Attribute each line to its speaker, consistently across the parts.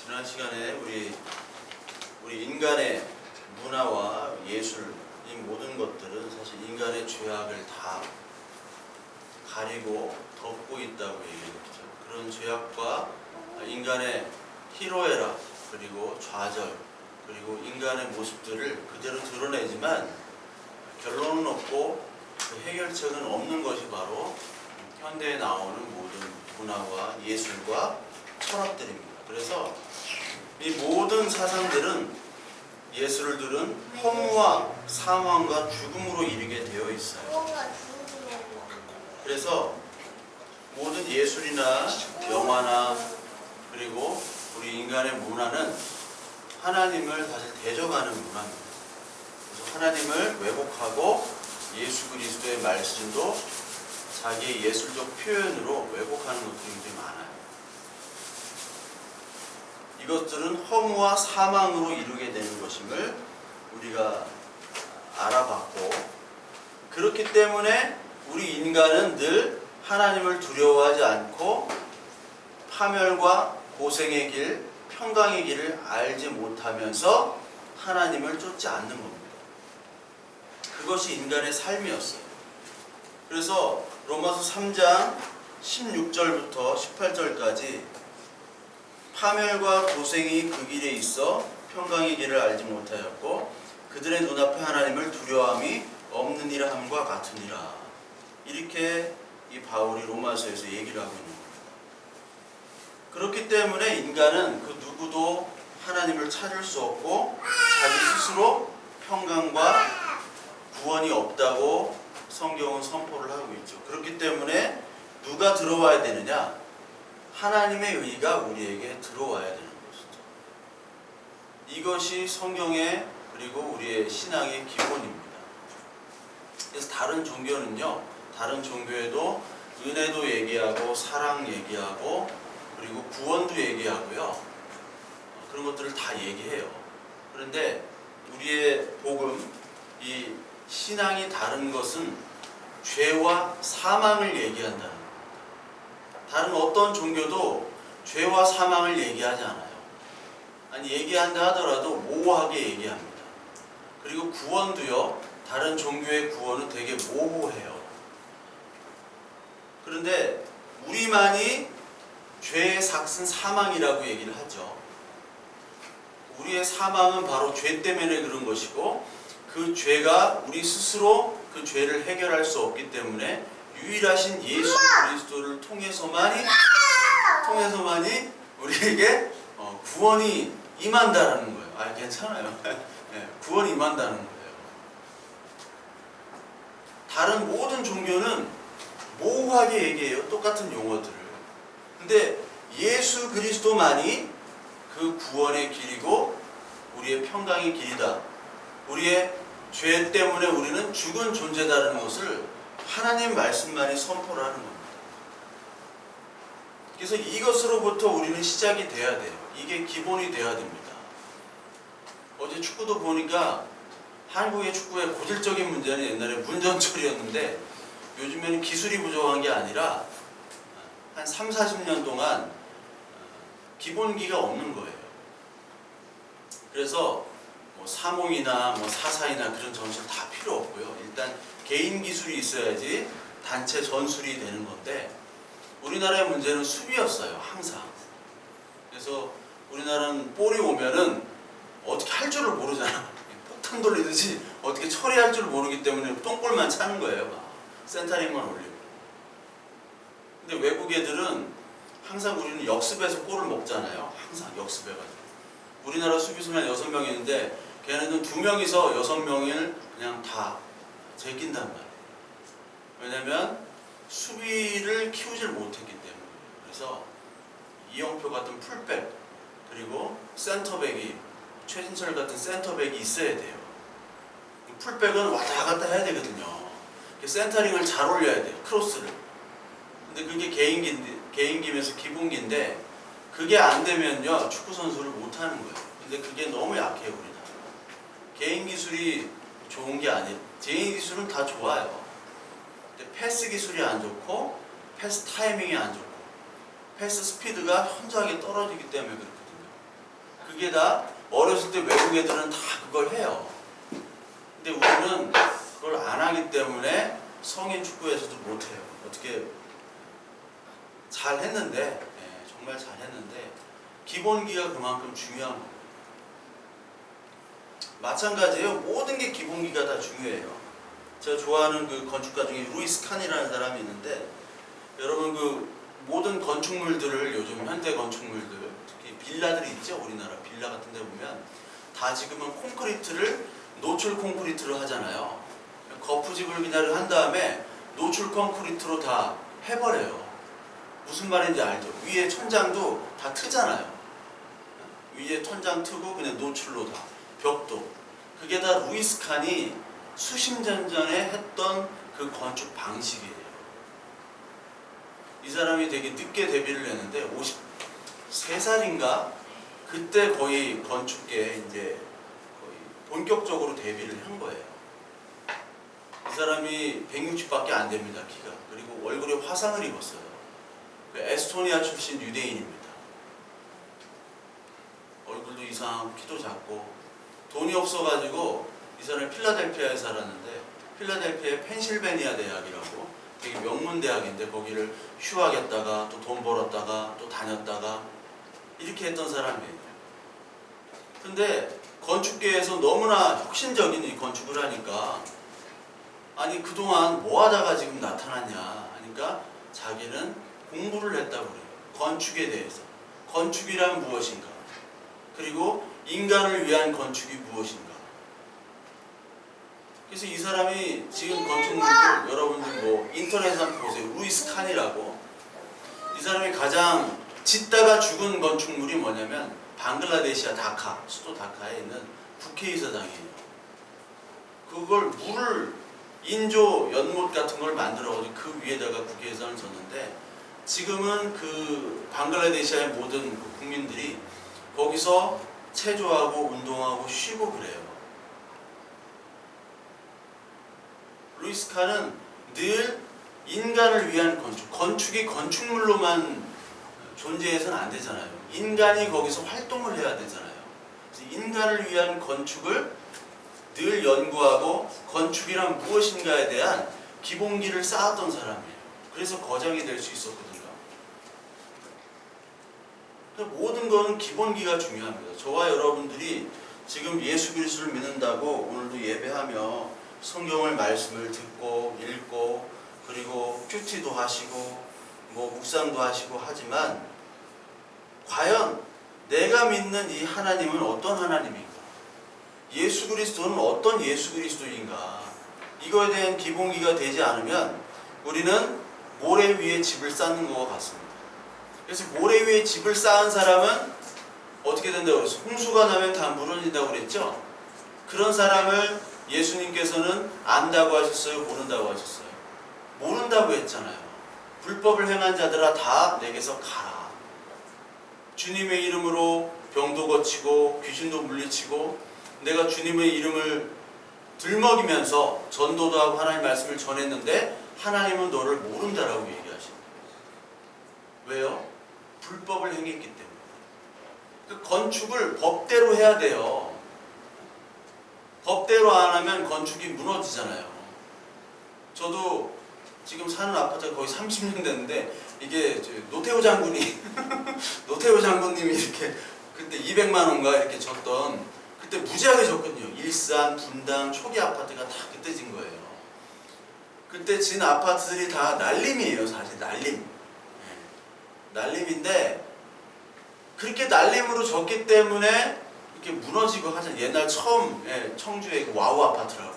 Speaker 1: 지난 시간에 우리 인간의 문화와 예술, 이 모든 것들은 사실 인간의 죄악을 다 가리고 덮고 있다고 얘기했죠. 그런 죄악과 인간의 희로애락, 그리고 좌절, 그리고 인간의 모습들을 그대로 드러내지만 결론은 없고 그 해결책은 없는 것이 바로 현대에 나오는 모든 문화와 예술과 철학들입니다. 그래서 이 모든 사상들은 예술들은 허무와 사망과 죽음으로 이르게 되어 있어요. 그래서 모든 예술이나 영화나 그리고 우리 인간의 문화는 하나님을 사실 대적하는 문화입니다. 그래서 하나님을 왜곡하고 예수 그리스도의 말씀도 자기의 예술적 표현으로 왜곡하는 것들이 굉장히 많아요. 이것들은 허무와 사망으로 이루게 되는 것임을 우리가 알아봤고, 그렇기 때문에 우리 인간은 늘 하나님을 두려워하지 않고 파멸과 고생의 길, 평강의 길을 알지 못하면서 하나님을 쫓지 않는 겁니다. 그것이 인간의 삶이었어요. 그래서 로마서 3장 16절부터 18절까지 파멸과 고생이 그 길에 있어 평강의 길을 알지 못하였고 그들의 눈앞에 하나님을 두려움이 없느니라 함과 같으니라. 이렇게 이 바울이 로마서에서 얘기를 하고 있는 겁니다. 그렇기 때문에 인간은 그 누구도 하나님을 찾을 수 없고 자기 스스로 평강과 구원이 없다고 성경은 선포를 하고 있죠. 그렇기 때문에 누가 들어와야 되느냐? 하나님의 의가 우리에게 들어와야 되는 것이죠. 이것이 성경의 그리고 우리의 신앙의 기본입니다. 그래서 다른 종교는요, 다른 종교에도 은혜도 얘기하고 사랑 얘기하고 그리고 구원도 얘기하고요, 그런 것들을 다 얘기해요. 그런데 우리의 복음, 이 신앙이 다른 것은 죄와 사망을 얘기한다는 겁니다. 다른 어떤 종교도 죄와 사망을 얘기하지 않아요. 아니, 얘기한다 하더라도 모호하게 얘기합니다. 그리고 구원도요, 다른 종교의 구원은 되게 모호해요. 그런데 우리만이 죄의 삭은 사망이라고 얘기를 하죠. 우리의 사망은 바로 죄 때문에 그런 것이고, 그 죄가 우리 스스로 그 죄를 해결할 수 없기 때문에 유일하신 예수 그리스도를 통해서만이 우리에게 구원이 임한다라는 거예요. 아, 괜찮아요. 네, 구원이 임한다는 거예요. 다른 모든 종교는 모호하게 얘기해요. 똑같은 용어들을. 근데 예수 그리스도만이 그 구원의 길이고 우리의 평강의 길이다. 우리의 죄 때문에 우리는 죽은 존재다라는 것을 하나님 말씀만이 선포를 하는 겁니다. 그래서 이것으로부터 우리는 시작이 돼야 돼요. 이게 기본이 돼야 됩니다. 어제 축구도 보니까 한국의 축구의 고질적인 문제는 옛날에 문전철이었는데 요즘에는 기술이 부족한 게 아니라 한 3, 40년 동안 기본기가 없는 거예요. 그래서 뭐 사몽이나 뭐 사사이나 그런 전술 다 필요 없고요. 일단 개인 기술이 있어야지 단체 전술이 되는 건데 우리나라의 문제는 수비였어요. 항상. 그래서 우리나라는 볼이 오면은 어떻게 할 줄을 모르잖아. 폭탄 돌리듯이 어떻게 처리할 줄 모르기 때문에 똥볼만 차는 거예요. 막. 센터링만 올리고. 근데 외국 애들은 항상 우리는 역습해서 골을 먹잖아요. 항상 역습해가지고. 우리나라 수비수만 6명 있는데 걔네는 2명이서 6명을 그냥 다 제낀단 말이에요. 왜냐면 수비를 키우질 못했기 때문에. 그래서 이영표 같은 풀백 그리고 센터백이 최진철 같은 센터백이 있어야 돼요. 풀백은 왔다 갔다 해야 되거든요. 센터링을 잘 올려야 돼요. 크로스를. 근데 그게 개인기면서 기본기인데 그게 안 되면요 축구 선수를 못 하는 거예요. 근데 그게 너무 약해요. 우리나라. 개인 기술이 좋은 게 아니에요. 개인 기술은 다 좋아요. 근데 패스 기술이 안 좋고 패스 타이밍이 안 좋고 패스 스피드가 현저하게 떨어지기 때문에 그렇거든요. 그게 다 어렸을 때 외국 애들은 다 그걸 해요. 근데 우리는 그걸 안 하기 때문에 성인 축구에서도 못해요. 어떻게 잘 했는데, 정말 잘 했는데 기본기가 그만큼 중요한 겁니다. 마찬가지예요. 모든 게 기본기가 다 중요해요. 제가 좋아하는 그 건축가 중에 루이스 칸이라는 사람이 있는데, 여러분 그 모든 건축물들을 요즘 현대 건축물들, 특히 빌라들이 있죠. 우리나라 빌라 같은 데 보면 다 지금은 콘크리트를 노출 콘크리트로 하잖아요. 거푸집을 그냥 한 다음에 노출 콘크리트로 다 해버려요. 무슨 말인지 알죠? 위에 천장도 다 트잖아요. 위에 천장 트고 그냥 노출로 다, 벽도. 그게 다 루이스 칸이 수십 년 전에 했던 그 건축 방식이에요. 이 사람이 되게 늦게 데뷔를 했는데 53살인가? 그때 거의 건축계에 이제 거의 본격적으로 데뷔를 한 거예요. 이 사람이 160밖에 안 됩니다, 키가. 그리고 얼굴에 화상을 입었어요. 에스토니아 출신 유대인입니다. 얼굴도 이상하고 키도 작고 돈이 없어가지고 이 사람이 필라델피아에 살았는데, 필라델피아의 펜실베니아 대학이라고 되게 명문 대학인데 거기를 휴학했다가 또 돈 벌었다가 또 다녔다가 이렇게 했던 사람이에요. 근데 건축계에서 너무나 혁신적인 이 건축을 하니까, 아니 그동안 뭐 하다가 지금 나타났냐 하니까 자기는 공부를 했다고 그래요. 건축에 대해서. 건축이란 무엇인가? 그리고 인간을 위한 건축이 무엇인가? 그래서 이 사람이 지금 건축물들, 여러분들 뭐 인터넷에 한번 보세요. 루이스 칸이라고. 이 사람이 가장 짓다가 죽은 건축물이 뭐냐면 방글라데시아 다카, 수도 다카에 있는 국회의사당이에요. 그걸 물을 인조 연못 같은 걸 만들어가지고 그 위에다가 국회의사당을 졌는데, 지금은 그 방글라데시아의 모든 그 국민들이 거기서 체조하고 운동하고 쉬고 그래요. 루이스 칸은 늘 인간을 위한 건축, 건축이 건축물로만 존재해서는 안 되잖아요. 인간이 거기서 활동을 해야 되잖아요. 그래서 인간을 위한 건축을 늘 연구하고 건축이란 무엇인가에 대한 기본기를 쌓았던 사람이에요. 그래서 거장이 될 수 있었거든요. 모든 거는 기본기가 중요합니다. 저와 여러분들이 지금 예수 그리스도를 믿는다고 오늘도 예배하며 성경을 말씀을 듣고 읽고 그리고 큐티도 하시고 뭐 묵상도 하시고 하지만, 과연 내가 믿는 이 하나님은 어떤 하나님인가? 예수 그리스도는 어떤 예수 그리스도인가? 이거에 대한 기본기가 되지 않으면 우리는 모래 위에 집을 쌓는 것과 같습니다. 그래서 모래 위에 집을 쌓은 사람은 어떻게 된다고 그랬어요? 홍수가 나면 다 무너진다고 그랬죠? 그런 사람을 예수님께서는 안다고 하셨어요? 모른다고 하셨어요? 모른다고 했잖아요. 불법을 행한 자들아 다 내게서 가라. 주님의 이름으로 병도 고치고 귀신도 물리치고 내가 주님의 이름을 들먹이면서 전도도 하고 하나님 말씀을 전했는데 하나님은 너를 모른다라고 얘기하십니다. 왜요? 불법을 행했기 때문에. 그 건축을 법대로 해야 돼요. 법대로 안 하면 건축이 무너지잖아요. 저도 지금 사는 아파트가 거의 30년 됐는데, 이게 노태우 장군이 노태우 장군님이 이렇게 그때 200만 원가 이렇게 줬던, 그때 무지하게 줬거든요. 일산, 분당 초기 아파트가 다 그때 진 거예요. 그때 진 아파트들이 다 날림이에요. 사실 날림. 날림인데 그렇게 날림으로 줬기 때문에 이렇게 무너지고 하잖아요. 옛날 처음 청주에 그 와우 아파트라고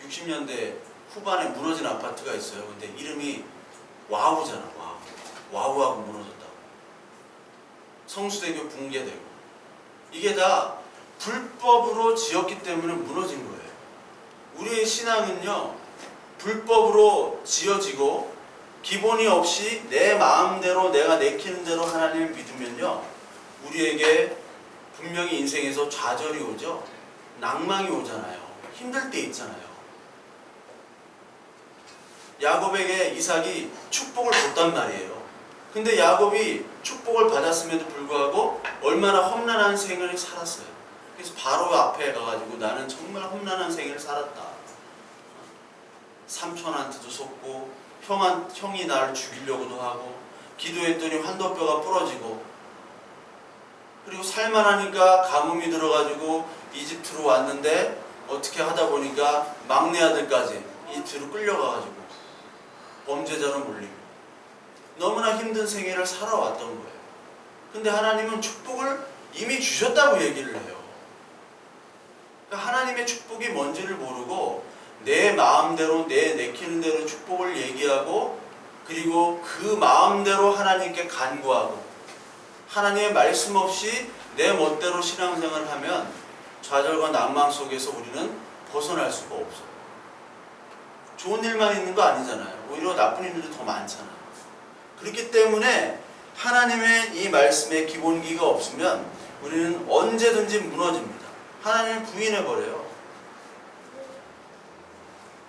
Speaker 1: 60년대 후반에 무너진 아파트가 있어요. 근데 이름이 와우잖아. 와우하고 무너졌다고. 성수대교 붕괴되고. 이게 다 불법으로 지었기 때문에 무너진 거예요. 우리의 신앙은요, 불법으로 지어지고 기본이 없이 내 마음대로 내가 내키는 대로 하나님을 믿으면요, 우리에게 분명히 인생에서 좌절이 오죠. 낭망이 오잖아요. 힘들 때 있잖아요. 야곱에게 이삭이 축복을 줬단 말이에요. 근데 야곱이 축복을 받았음에도 불구하고 얼마나 험난한 생을 살았어요. 그래서 바로 앞에 가가지고 나는 정말 험난한 생을 살았다. 삼촌한테도 속고 형이 나를 죽이려고도 하고 기도했더니 환도뼈가 부러지고 그리고 살만하니까 가뭄이 들어가지고 이집트로 왔는데 어떻게 하다 보니까 막내 아들까지 이집트로 끌려가가지고 범죄자로 몰리고 너무나 힘든 생애를 살아왔던 거예요. 근데 하나님은 축복을 이미 주셨다고 얘기를 해요. 그러니까 하나님의 축복이 뭔지를 모르고 내 마음대로 내 내키는 대로 축복을 얘기하고 그리고 그 마음대로 하나님께 간구하고 하나님의 말씀 없이 내 멋대로 신앙생활을 하면 좌절과 낭망 속에서 우리는 벗어날 수가 없어요. 좋은 일만 있는 거 아니잖아요. 오히려 나쁜 일들이 더 많잖아요. 그렇기 때문에 하나님의 이 말씀에 기본기가 없으면 우리는 언제든지 무너집니다. 하나님을 부인해버려요.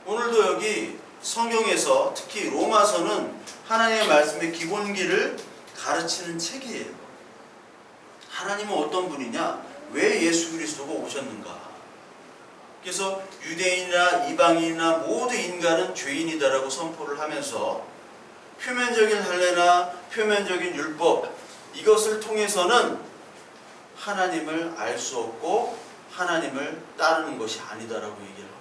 Speaker 1: 오늘도 여기 성경에서 특히 로마서는 하나님의 말씀의 기본기를 가르치는 책이에요. 하나님은 어떤 분이냐? 왜 예수 그리스도가 오셨는가? 그래서 유대인이나 이방인이나 모두 인간은 죄인이다라고 선포를 하면서 표면적인 할례나 표면적인 율법 이것을 통해서는 하나님을 알 수 없고 하나님을 따르는 것이 아니다라고 얘기를 합니다.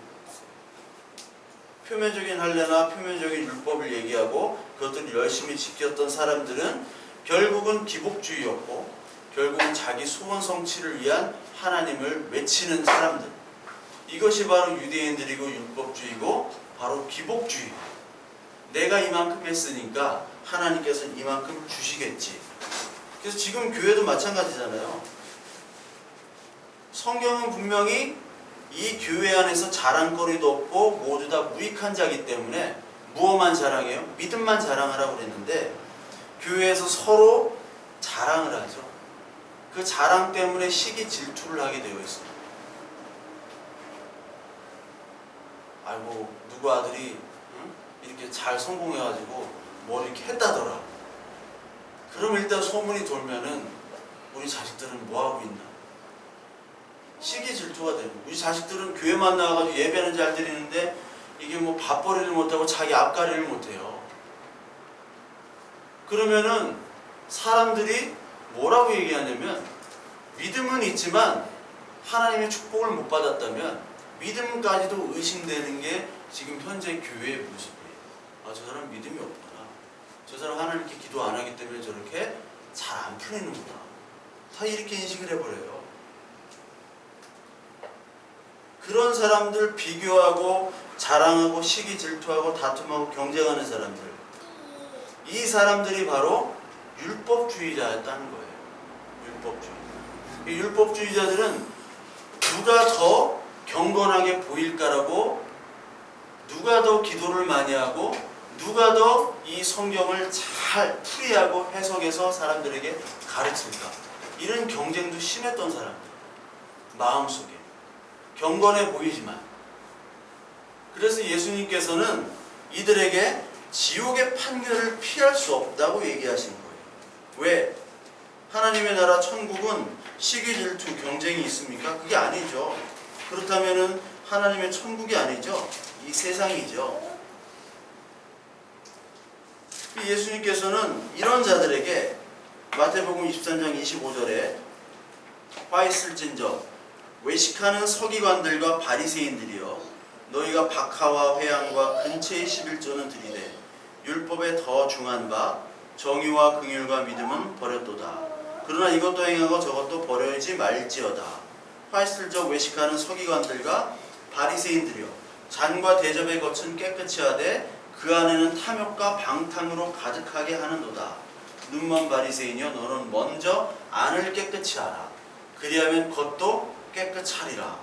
Speaker 1: 표면적인 할례나 표면적인 율법을 얘기하고 그것들을 열심히 지켰던 사람들은 결국은 기복주의였고 결국은 자기 소원 성취를 위한 하나님을 외치는 사람들, 이것이 바로 유대인들이고 율법주의고 바로 기복주의. 내가 이만큼 했으니까 하나님께서는 이만큼 주시겠지. 그래서 지금 교회도 마찬가지잖아요. 성경은 분명히 이 교회 안에서 자랑거리도 없고 모두 다 무익한 자이기 때문에 무엇만 자랑해요? 믿음만 자랑하라고 그랬는데 교회에서 서로 자랑을 하죠. 그 자랑 때문에 시기 질투를 하게 되어 있습니다. 아이고 누구 아들이 이렇게 잘 성공해가지고 뭘 이렇게 했다더라. 그럼 일단 소문이 돌면은 우리 자식들은 뭐하고 있나? 시기 질투가 되고 우리 자식들은 교회만 나와가지고 예배는 잘 드리는데 이게 뭐 밥벌이를 못하고 자기 앞가리를 못해요. 그러면은 사람들이 뭐라고 얘기하냐면 믿음은 있지만 하나님의 축복을 못 받았다면 믿음까지도 의심되는 게 지금 현재 교회의 모습이에요. 아, 저 사람 믿음이 없구나. 저 사람 하나님께 기도 안 하기 때문에 저렇게 잘 안 풀리는구나. 다 이렇게 인식을 해버려요. 그런 사람들 비교하고 자랑하고 시기 질투하고 다툼하고 경쟁하는 사람들, 이 사람들이 바로 율법주의자였다는 거예요. 율법주의. 이 율법주의자들은 누가 더 경건하게 보일까라고, 누가 더 기도를 많이 하고 누가 더 이 성경을 잘 풀이하고 해석해서 사람들에게 가르칠까, 이런 경쟁도 심했던 사람들. 마음속에 경건해 보이지만. 그래서 예수님께서는 이들에게 지옥의 판결을 피할 수 없다고 얘기하신 거예요. 왜? 하나님의 나라 천국은 시기 질투 경쟁이 있습니까? 그게 아니죠. 그렇다면은 하나님의 천국이 아니죠. 이 세상이죠. 예수님께서는 이런 자들에게 마태복음 23장 25절에 화 있을진저 외식하는 서기관들과 바리새인들이여, 너희가 박하와 회향과 근처의 11조는 드리되 율법에 더 중한 바 정의와 긍휼과 믿음은 버렸도다. 그러나 이것도 행하고 저것도 버려야지 말지어다. 화 있을저 외식하는 서기관들과 바리새인들이여, 잔과 대접의 겉은 깨끗이 하되 그 안에는 탐욕과 방탕으로 가득하게 하는도다. 눈먼 바리새인이여, 너는 먼저 안을 깨끗이 하라. 그리하면 겉도 깨끗하리라.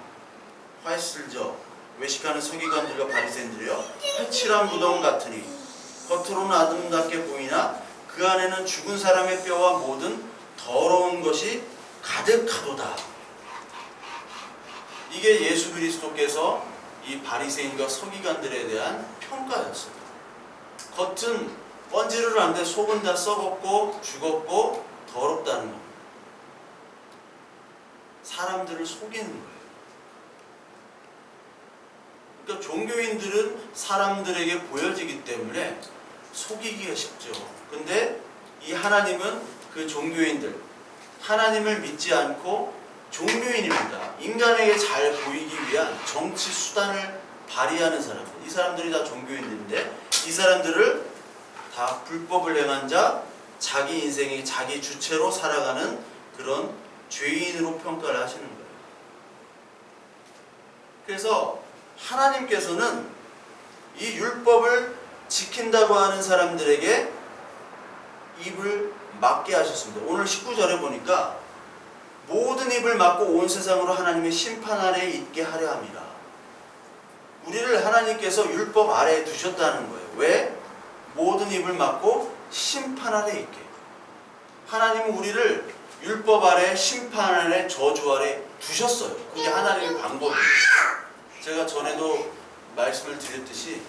Speaker 1: 화 있을저 외식하는 서기관들과 바리새인들이여, 회칠한 무덤 같으니 겉으로는 아름답게 보이나 그 안에는 죽은 사람의 뼈와 모든 더러운 것이 가득하도다. 이게 예수 그리스도께서 이 바리새인과 서기관들에 대한 평가였어요. 겉은 번지르르 한데 속은 다 썩었고 죽었고 더럽다는 겁니다. 사람들을 속이는 거예요. 그러니까 종교인들은 사람들에게 보여지기 때문에 속이기가 쉽죠. 근데 이 하나님은 그 종교인들, 하나님을 믿지 않고 종교인입니다. 인간에게 잘 보이기 위한 정치 수단을 발휘하는 사람들. 이 사람들이 다 종교인들인데 이 사람들을 다 불법을 행한 자, 자기 인생이 자기 주체로 살아가는 그런 죄인으로 평가를 하시는 거예요. 그래서 하나님께서는 이 율법을 지킨다고 하는 사람들에게 입을 막게 하셨습니다. 오늘 19절에 보니까 모든 입을 막고 온 세상으로 하나님의 심판 아래에 있게 하려 함이라. 우리를 하나님께서 율법 아래에 두셨다는 거예요. 왜? 모든 입을 막고 심판 아래에 있게. 하나님은 우리를 율법 아래, 심판 아래, 저주 아래 두셨어요. 그게 하나님의 방법이에요. 제가 전에도 말씀을 드렸듯이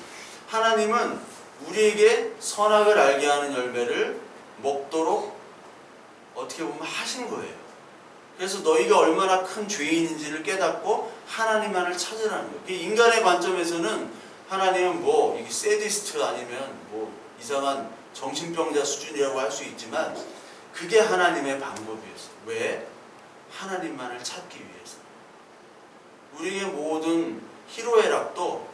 Speaker 1: 하나님은 우리에게 선악을 알게 하는 열매를 먹도록 어떻게 보면 하신 거예요. 그래서 너희가 얼마나 큰 죄인인지를 깨닫고 하나님만을 찾으라는 거예요. 인간의 관점에서는 하나님은 뭐 이게 세디스트 아니면 뭐 이상한 정신병자 수준이라고 할 수 있지만 그게 하나님의 방법이었어요. 왜? 하나님만을 찾기 위해서. 우리의 모든 희로애락도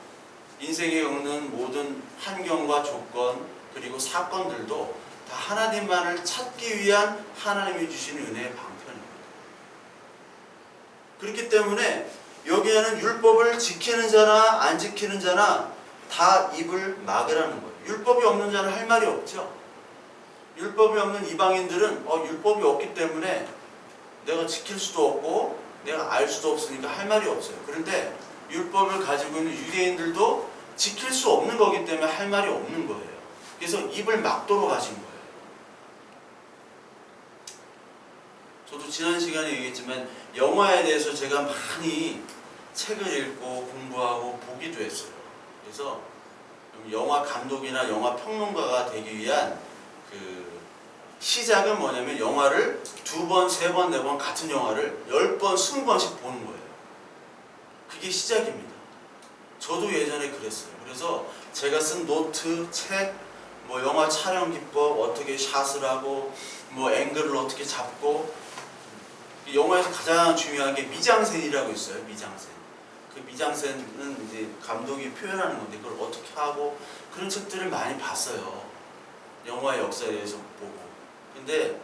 Speaker 1: 인생에 겪는 모든 환경과 조건 그리고 사건들도 다 하나님만을 찾기 위한 하나님이 주시는 은혜의 방편입니다. 그렇기 때문에 여기에는 율법을 지키는 자나 안 지키는 자나 다 입을 막으라는 거예요. 율법이 없는 자는 할 말이 없죠. 율법이 없는 이방인들은 율법이 없기 때문에 내가 지킬 수도 없고 내가 알 수도 없으니까 할 말이 없어요. 그런데 율법을 가지고 있는 유대인들도 지킬 수 없는 거기 때문에 할 말이 없는 거예요. 그래서 입을 막도록 하신 거예요. 저도 지난 시간에 얘기했지만 영화에 대해서 제가 많이 책을 읽고 공부하고 보기도 했어요. 그래서 영화 감독이나 영화 평론가가 되기 위한 그 시작은 뭐냐면 영화를 2번, 3번, 4번 같은 영화를 10번, 20번씩 보는 거예요. 그게 시작입니다. 저도 예전에 그랬어요. 그래서 제가 쓴 노트, 책, 뭐 영화 촬영 기법, 어떻게 샷을 하고 뭐 앵글을 어떻게 잡고 영화에서 가장 중요한 게 미장센이라고 있어요. 미장센. 그 미장센은 이제 감독이 표현하는 건데 그걸 어떻게 하고 그런 책들을 많이 봤어요. 영화의 역사에 대해서 보고. 근데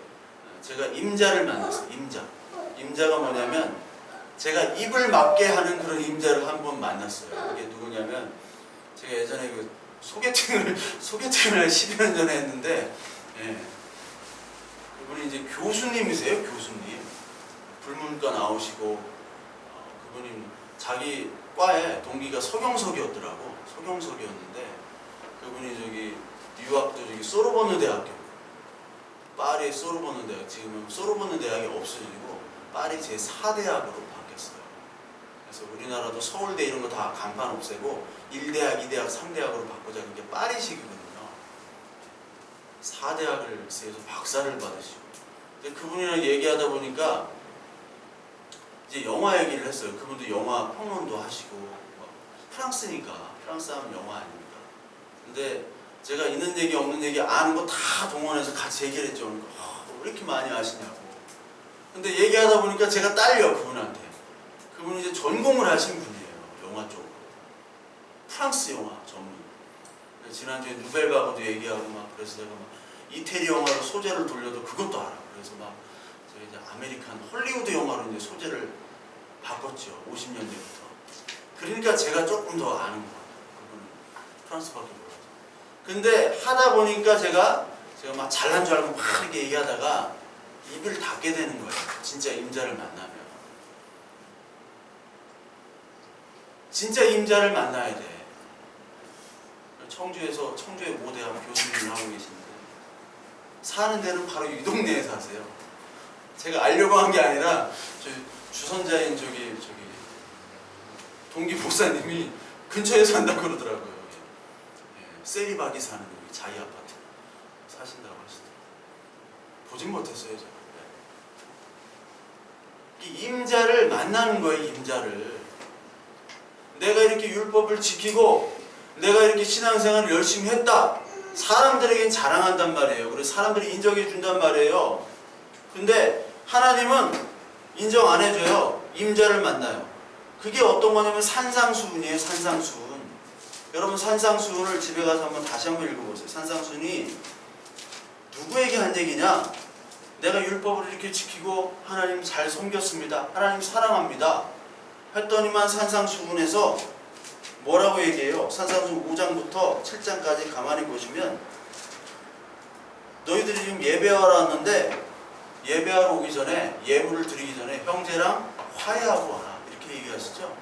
Speaker 1: 제가 임자를 만났어요. 임자가 뭐냐면 제가 입을 막게 하는 그런 임자를 한 번 만났어요. 그게 누구냐면 제가 예전에 그 소개팅을 10년 전에 했는데 그분이 이제 교수님이세요. 교수님. 불문과 나오시고 그분이 자기 과에 동기가 서경석이었더라고. 서경석이었는데 그분이 저기 유학도 저기 소르보느 대학교 파리의 소르보느 대학 지금은 소르보느 대학이 없어지고 파리 제4대학으로 바뀌었어요. 그래서 우리나라도 서울대 이런 거 다 간판 없애고 1대학, 2대학, 3대학으로 바꾸자. 그게 파리식이거든요. 4대학을 해서 박사를 받으시고. 근데 그분이랑 얘기하다 보니까 이제 영화 얘기를 했어요. 그분도 영화 평론도 하시고 프랑스니까 프랑스 하면 영화 아닙니까? 근데 제가 있는 얘기 없는 얘기 아는 거 다 동원해서 같이 얘기를 했죠. 그러니까 왜 이렇게 많이 아시냐고. 근데 얘기하다 보니까 제가 딸려 그분한테. 그분이 이제 전공을 하신 분이에요. 영화 쪽으로. 프랑스 영화 전문. 지난주에 누벨바고도 얘기하고 막 그래서 제가 막 이태리 영화로 소재를 돌려도 그것도 알아. 그래서 막 제가 이제 아메리칸 헐리우드 영화로 이제 소재를 바꿨죠. 50년대부터. 그러니까 제가 조금 더 아는 것 같아요. 그분은 프랑스밖에 몰라서. 근데 하다 보니까 제가 막 잘난 줄 알고 막 이렇게 얘기하다가 입을 닫게 되는 거예요. 진짜 임자를 만나면. 진짜 임자를 만나야 돼. 청주에 모대학 교수님을 하고 계신데 사는 데는 바로 이 동네에 사세요. 제가 알려고 한 게 아니라 주선자인 저기 동기 목사님이 근처에 산다고 그러더라고요. 세리박이 사는 여기 자기 아파트. 사신다고 하시더라고요. 보진 못했어요, 제가. 네. 임자를 만나는 거예요, 임자를. 내가 이렇게 율법을 지키고 내가 이렇게 신앙생활을 열심히 했다. 사람들에겐 자랑한단 말이에요. 그래서 사람들이 인정해 준단 말이에요. 근데 하나님은 인정 안 해줘요. 임자를 만나요. 그게 어떤 거냐면 산상수훈이에요. 산상수훈. 여러분 산상수훈을 집에 가서 다시 한번 읽어보세요. 산상수훈이 누구에게 한 얘기냐? 내가 율법을 이렇게 지키고 하나님 잘 섬겼습니다. 하나님 사랑합니다. 했더니만 산상수훈에서 뭐라고 얘기해요? 산상수훈 5장부터 7장까지 가만히 보시면 너희들이 지금 예배하러 왔는데 예배하러 오기 전에 예물을 드리기 전에 형제랑 화해하고 와라. 이렇게 얘기하시죠.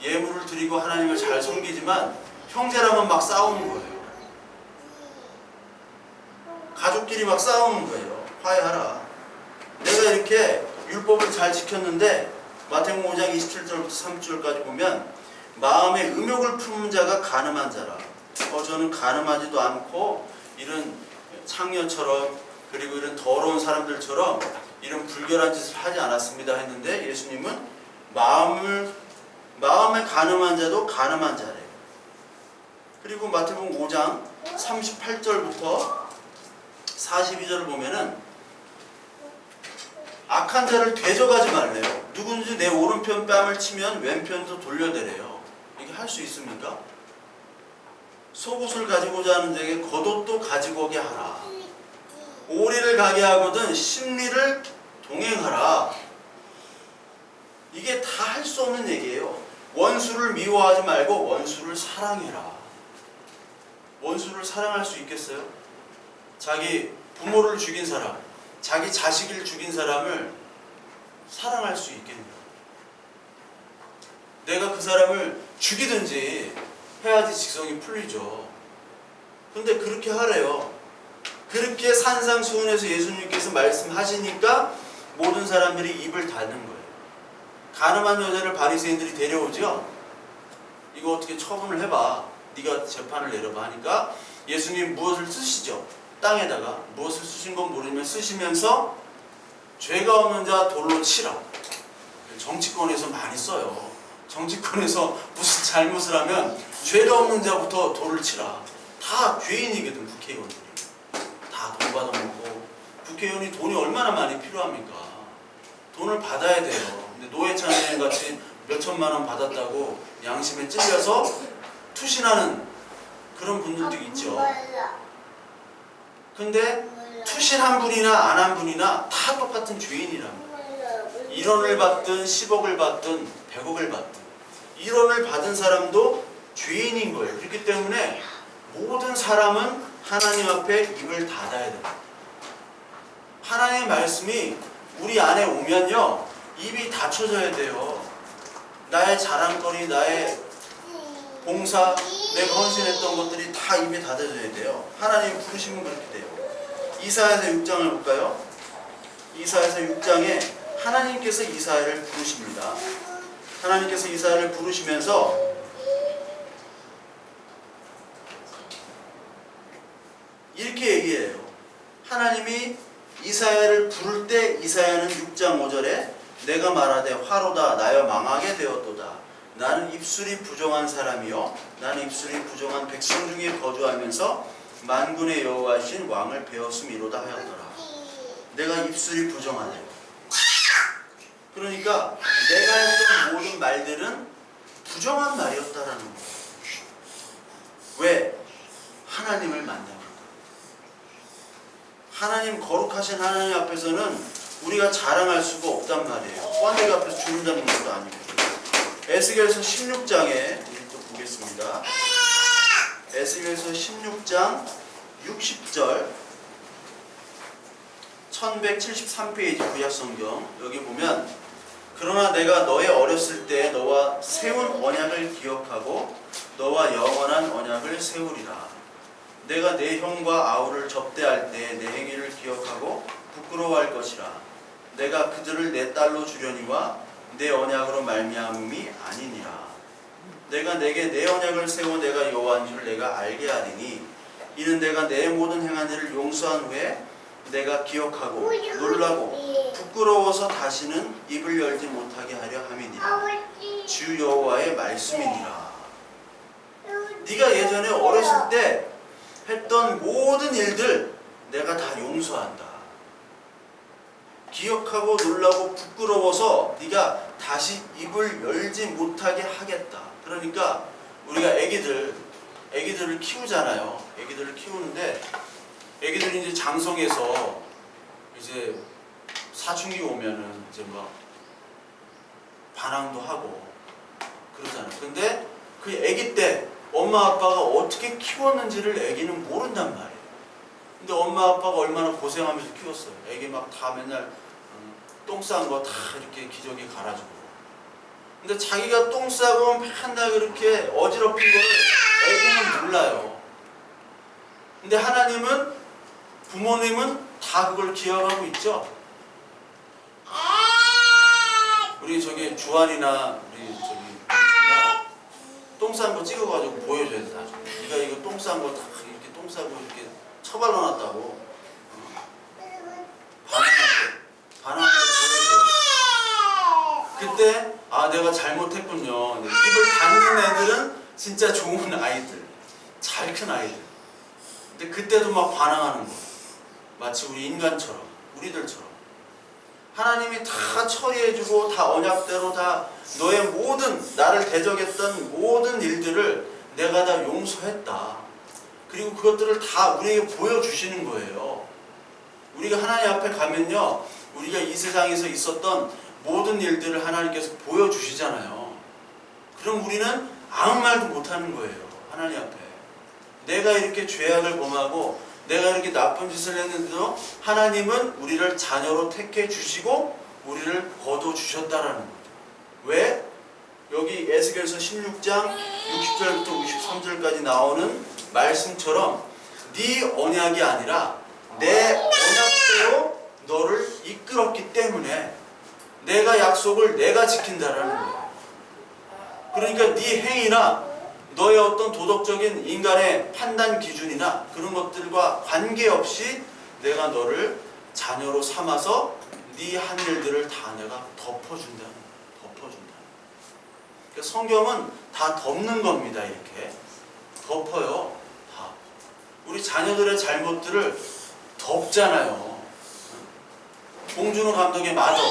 Speaker 1: 예물을 드리고 하나님을 잘 섬기지만 형제랑은 막 싸우는 거예요. 가족끼리 막 싸우는 거예요. 화해하라. 내가 이렇게 율법을 잘 지켰는데 마태복음 5장 27절부터 30절까지 보면 마음에 음욕을 품은 자가 가늠한 자라. 저는 가늠하지도 않고 이런 창녀처럼 그리고 이런 더러운 사람들처럼 이런 불결한 짓을 하지 않았습니다 했는데 예수님은 마음에 가늠한 자도 가늠한 자래요. 그리고 마태복음 5장 38절부터 42절을 보면은 악한 자를 대적하지 말래요. 누구든지 내 오른편 뺨을 치면 왼편도 돌려대래요. 이게 할 수 있습니까? 속옷을 가지고자 하는 자에게 겉옷도 가지고 오게 하라. 오리를 가게 하거든 심리를 동행하라. 이게 다 할 수 없는 얘기예요. 원수를 미워하지 말고 원수를 사랑해라. 원수를 사랑할 수 있겠어요? 자기 부모를 죽인 사람, 자기 자식을 죽인 사람을 사랑할 수 있겠냐? 내가 그 사람을 죽이든지 해야지 직성이 풀리죠. 근데 그렇게 하래요. 그렇게 산상수훈에서 예수님께서 말씀하시니까 모든 사람들이 입을 닫는 거예요. 가늠한 여자를 바리새인들이 데려오죠. 이거 어떻게 처분을 해봐. 네가 재판을 내려봐 하니까 예수님 무엇을 쓰시죠? 땅에다가 무엇을 쓰신 건 모르지만 쓰시면서 죄가 없는 자 돌로 치라. 정치권에서 많이 써요. 정치권에서 무슨 잘못을 하면 죄가 없는 자부터 돌을 치라. 다 죄인이거든. 국회의원들이 다 돈 받아먹고. 국회의원이 돈이 얼마나 많이 필요합니까? 돈을 받아야 돼요. 근데 노회찬 의원 같이 몇천만 원 받았다고 양심에 찔려서 투신하는 그런 분들도 있죠. 근데 투신한 분이나 안 한 분이나 다 똑같은 죄인이랍니다. 1원을 받든 10억을 받든 100억을 받든 1원을 받은 사람도 죄인인 거예요. 그렇기 때문에 모든 사람은 하나님 앞에 입을 닫아야 됩니다. 하나님의 말씀이 우리 안에 오면요 입이 닫혀져야 돼요. 나의 자랑거리, 나의 봉사, 내가 헌신했던 것들이 다 입에 닫아져야 돼요. 하나님 부르시면 그렇게 돼요. 이사야서 6장을 볼까요? 이사야서 6장에 하나님께서 이사야를 부르십니다. 하나님께서 이사야를 부르시면서 이렇게 얘기해요. 하나님이 이사야를 부를 때 이사야는 6장 5절에 내가 말하되 화로다 나여 망하게 되었도다. 나는 입술이 부정한 사람이요 나는 입술이 부정한 백성 중에 거주하면서 만군의 여호와이신 왕을 배웠음이로다 하였더라. 내가 입술이 부정하네요. 그러니까 내가 했던 모든 말들은 부정한 말이었다라는 거예요. 왜? 하나님을 만나니까. 하나님 거룩하신 하나님 앞에서는 우리가 자랑할 수가 없단 말이에요. 번데기 앞에서 주름 잡는 것도 아니고. 에스겔서 16장에 우리 또 보겠습니다. 에스겔서 16장 60절 1173페이지 구약성경 여기 보면 그러나 내가 너의 어렸을 때 너와 세운 언약을 기억하고 너와 영원한 언약을 세우리라. 내가 내 형과 아우를 접대할 때 내 행위를 기억하고 부끄러워할 것이라. 내가 그들을 내 딸로 주려니와 내 언약으로 말미암음이 아니니라. 내가 내게 내 언약을 세워 내가 여호와인 줄 내가 알게 하리니 이는 내가 내 모든 행한 일을 용서한 후에 내가 기억하고 놀라고 부끄러워서 다시는 입을 열지 못하게 하려 함이니라. 주 여호와의 말씀이니라. 네가 예전에 어렸을 때 했던 모든 일들 내가 다 용서한다. 기억하고 놀라고 부끄러워서 네가 다시 입을 열지 못하게 하겠다. 그러니까 우리가 애기들을 키우잖아요. 애기들을 키우는데 애기들이 이제 장성해서 이제 사춘기 오면은 이제 막 반항도 하고 그러잖아요. 근데 그 애기 때 엄마 아빠가 어떻게 키웠는지를 애기는 모른단 말이에요. 근데 엄마 아빠가 얼마나 고생하면서 키웠어요. 애기 막 다 맨날 똥 싼 거 다 이렇게 기저귀 갈아주고. 근데 자기가 똥 싸고 맨날 그렇게 어지럽힌 거를 애기는 몰라요. 근데 하나님은, 부모님은 다 그걸 기억하고 있죠. 우리 저기 주한이나 우리 저기 똥 싼 거 찍어가지고 보여줘야 돼. 나중에 네가 이거 똥 싼 거 다 이렇게 똥 싸고 이렇게 처발라놨다고 반항할 때 보여줘야 돼. 그때 아 내가 잘못했군요. 입을 닫는 애들은 진짜 좋은 아이들, 잘 큰 아이들. 근데 그때도 막 반항하는 거. 마치 우리 인간처럼, 우리들처럼. 하나님이 다 처리해주고 다 언약대로 다 너의 모든 나를 대적했던 모든 일들을 내가 다 용서했다. 그리고 그것들을 다 우리에게 보여주시는 거예요. 우리가 하나님 앞에 가면요, 우리가 이 세상에서 있었던 모든 일들을 하나님께서 보여주시잖아요. 그럼 우리는 아무 말도 못하는 거예요. 하나님 앞에 내가 이렇게 죄악을 범하고 내가 이렇게 나쁜 짓을 했는데도 하나님은 우리를 자녀로 택해 주시고 우리를 거둬 주셨다라는 거죠. 왜? 여기 에스겔서 16장 60절부터 53절까지 나오는 말씀처럼 네 언약이 아니라 내 언약대로 너를 이끌었기 때문에 내가 약속을 내가 지킨다라는 거예요. 그러니까 네 행위나 너의 어떤 도덕적인 인간의 판단 기준이나 그런 것들과 관계없이 내가 너를 자녀로 삼아서 네 한 일들을 다 내가 덮어준다. 그러니까 성경은 다 덮는 겁니다. 이렇게 덮어요. 다. 우리 자녀들의 잘못들을 덮잖아요. 봉준호 감독의 마더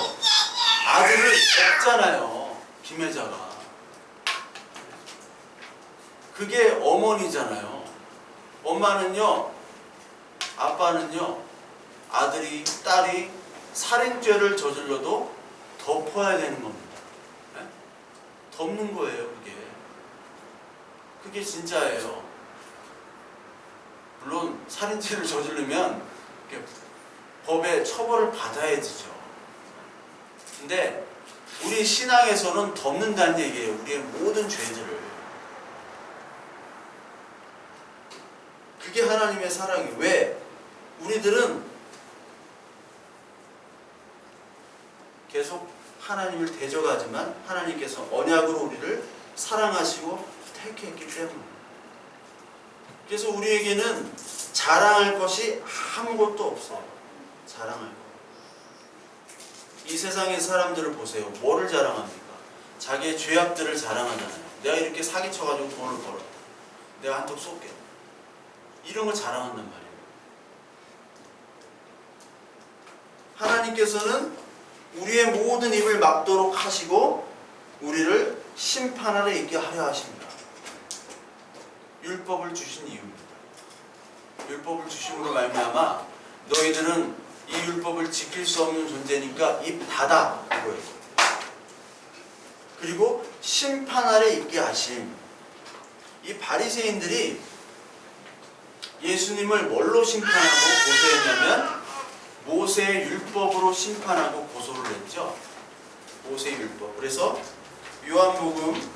Speaker 1: 아들을 덮잖아요. 김혜자가. 그게 어머니잖아요. 엄마는요, 아빠는요, 아들이, 딸이 살인죄를 저질러도 덮어야 되는 겁니다. 네? 덮는 거예요, 그게. 그게 진짜예요. 물론 살인죄를 저지르면 법에 처벌을 받아야 되죠. 근데 우리 신앙에서는 덮는다는 얘기예요. 우리의 모든 죄들을. 그게 하나님의 사랑이에요. 왜? 우리들은 계속 하나님을 대적하지만 하나님께서 언약으로 우리를 사랑하시고 택했기 때문에. 그래서 우리에게는 자랑할 것이 아무것도 없어요. 자랑할 것. 이 세상의 사람들을 보세요. 뭐를 자랑합니까? 자기의 죄악들을 자랑하잖아요. 내가 이렇게 사기쳐가지고 돈을 벌었다. 내가 한턱 쏠게. 이런 걸 자랑한단 말이에요. 하나님께서는 우리의 모든 입을 막도록 하시고 우리를 심판 아래 있게 하려 하십니다. 율법을 주신 이유입니다. 율법을 주심으로 말미암아 너희들은 이 율법을 지킬 수 없는 존재니까 입 닫아 이거예요. 그리고 심판 아래 있게 하심. 이 바리새인들이 예수님을 뭘로 심판하고 고소했냐면 모세의 율법으로 심판하고 고소를 했죠. 모세의 율법. 그래서 요한복음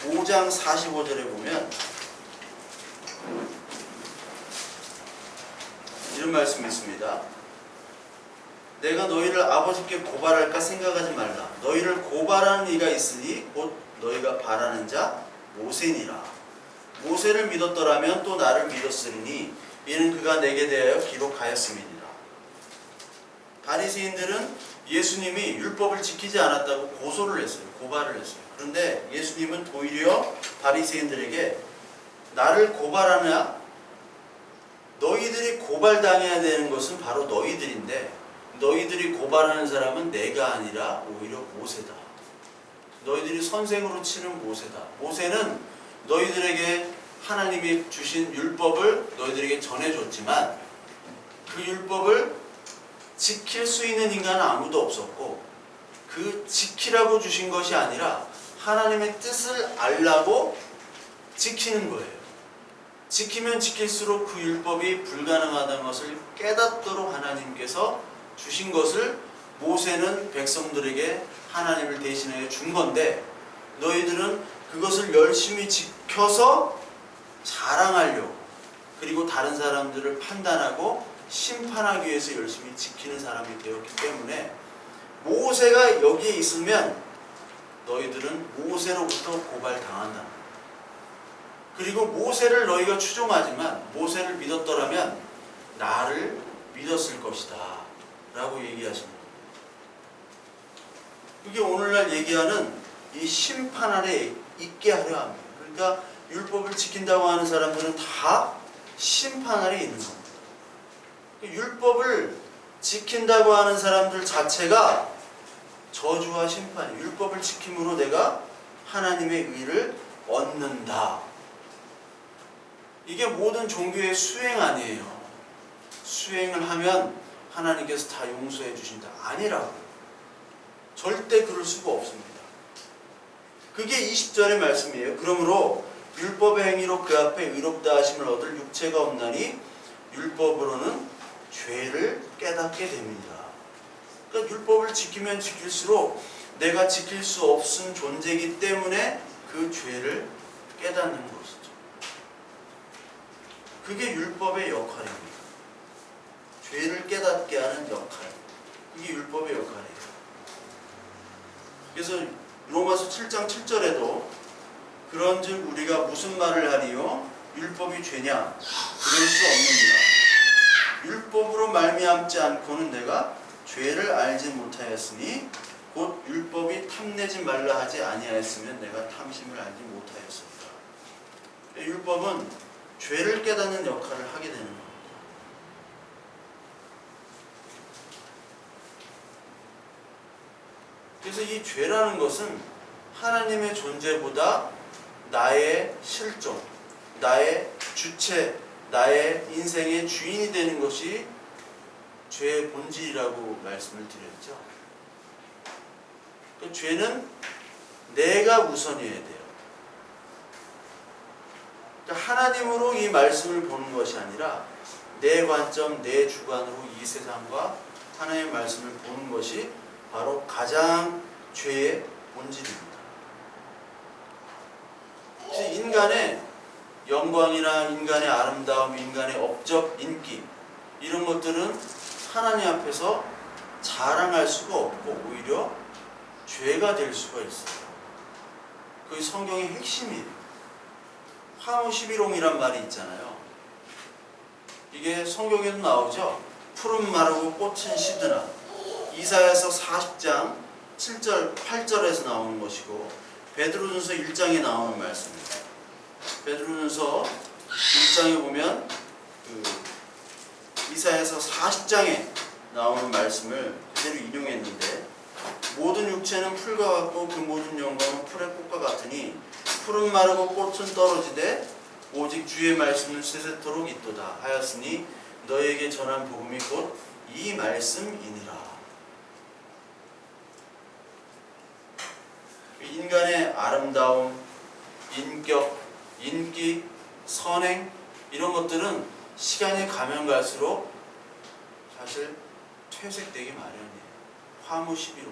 Speaker 1: 5장 45절에 보면 이런 말씀이 있습니다. 내가 너희를 아버지께 고발할까 생각하지 말라. 너희를 고발하는 이가 있으니 곧 너희가 바라는 자 모세니라. 모세를 믿었더라면 또 나를 믿었으리니 이는 그가 내게 대하여 기록하였음이니라. 바리새인들은 예수님이 율법을 지키지 않았다고 고소를 했어요. 고발을 했어요. 그런데 예수님은 오히려 바리새인들에게 나를 고발하냐? 너희들이 고발당해야 되는 것은 바로 너희들인데 너희들이 고발하는 사람은 내가 아니라 오히려 모세다. 너희들이 선생으로 치는 모세다. 모세는 너희들에게 하나님이 주신 율법을 너희들에게 전해줬지만 그 율법을 지킬 수 있는 인간은 아무도 없었고 그 지키라고 주신 것이 아니라 하나님의 뜻을 알라고 지키는 거예요. 지키면 지킬수록 그 율법이 불가능하다는 것을 깨닫도록 하나님께서 주신 것을 모세는 백성들에게 하나님을 대신해 준 건데 너희들은 그것을 열심히 지켜서 자랑하려고 그리고 다른 사람들을 판단하고 심판하기 위해서 열심히 지키는 사람이 되었기 때문에 모세가 여기에 있으면 너희들은 모세로부터 고발당한다. 그리고 모세를 너희가 추종하지만 모세를 믿었더라면 나를 믿었을 것이다 라고 얘기하십니다. 그게 오늘날 얘기하는 이 심판 아래 있게 하려 합니다. 그러니까 율법을 지킨다고 하는 사람들은 다 심판 아래 있는 겁니다. 율법을 지킨다고 하는 사람들 자체가 저주와 심판, 율법을 지킴으로 내가 하나님의 의를 얻는다. 이게 모든 종교의 수행 아니에요. 수행을 하면 하나님께서 다 용서해 주신다. 아니라고요. 절대 그럴 수가 없습니다. 그게 20절의 말씀이에요. 그러므로 율법의 행위로 그 앞에 의롭다 하심을 얻을 육체가 없나니 율법으로는 죄를 깨닫게 됩니다. 그러니까 율법을 지키면 지킬수록 내가 지킬 수 없은 존재이기 때문에 그 죄를 깨닫는 것이죠. 그게 율법의 역할입니다. 죄를 깨닫게 하는 역할. 그게 율법의 역할이에요. 그래서 로마서 7장 7절에도 그런즉 우리가 무슨 말을 하리요? 율법이 죄냐? 그럴 수 없느니라. 율법으로 말미암지 않고는 내가 죄를 알지 못하였으니 곧 율법이 탐내지 말라 하지 아니하였으면 내가 탐심을 알지 못하였습니다. 율법은 죄를 깨닫는 역할을 하게 되는 겁니다. 그래서 이 죄라는 것은 하나님의 존재보다 나의 실존, 나의 주체, 나의 인생의 주인이 되는 것이 죄의 본질이라고 말씀을 드렸죠. 그러니까 죄는 내가 우선이어야 돼요. 그러니까 하나님으로 이 말씀을 보는 것이 아니라 내 관점, 내 주관으로 이 세상과 하나님의 말씀을 보는 것이 바로 가장 죄의 본질입니다. 인간의 영광이나 인간의 아름다움, 인간의 업적, 인기 이런 것들은 하나님 앞에서 자랑할 수가 없고 오히려 죄가 될 수가 있어요. 그게 성경의 핵심이에요. 화무 11홍이란 말이 있잖아요. 이게 성경에도 나오죠. 푸른 마르고 꽃은 시드나. 이사야서 40장 7절, 8절에서 나오는 것이고 베드로전서 1장에 나오는 말씀입니다. 베드로전서 1장에 보면 이사야서 40장에 나오는 말씀을 그대로 인용했는데 모든 육체는 풀과 같고 그 모든 영광은 풀의 꽃과 같으니 풀은 마르고 꽃은 떨어지되 오직 주의 말씀은 세세토록 있도다 하였으니 너에게 전한 복음이 곧 이 말씀이니라. 인간의 아름다움, 인격, 인기, 선행 이런 것들은 시간이 가면 갈수록 사실 퇴색되기 마련이에요. 화무 11호.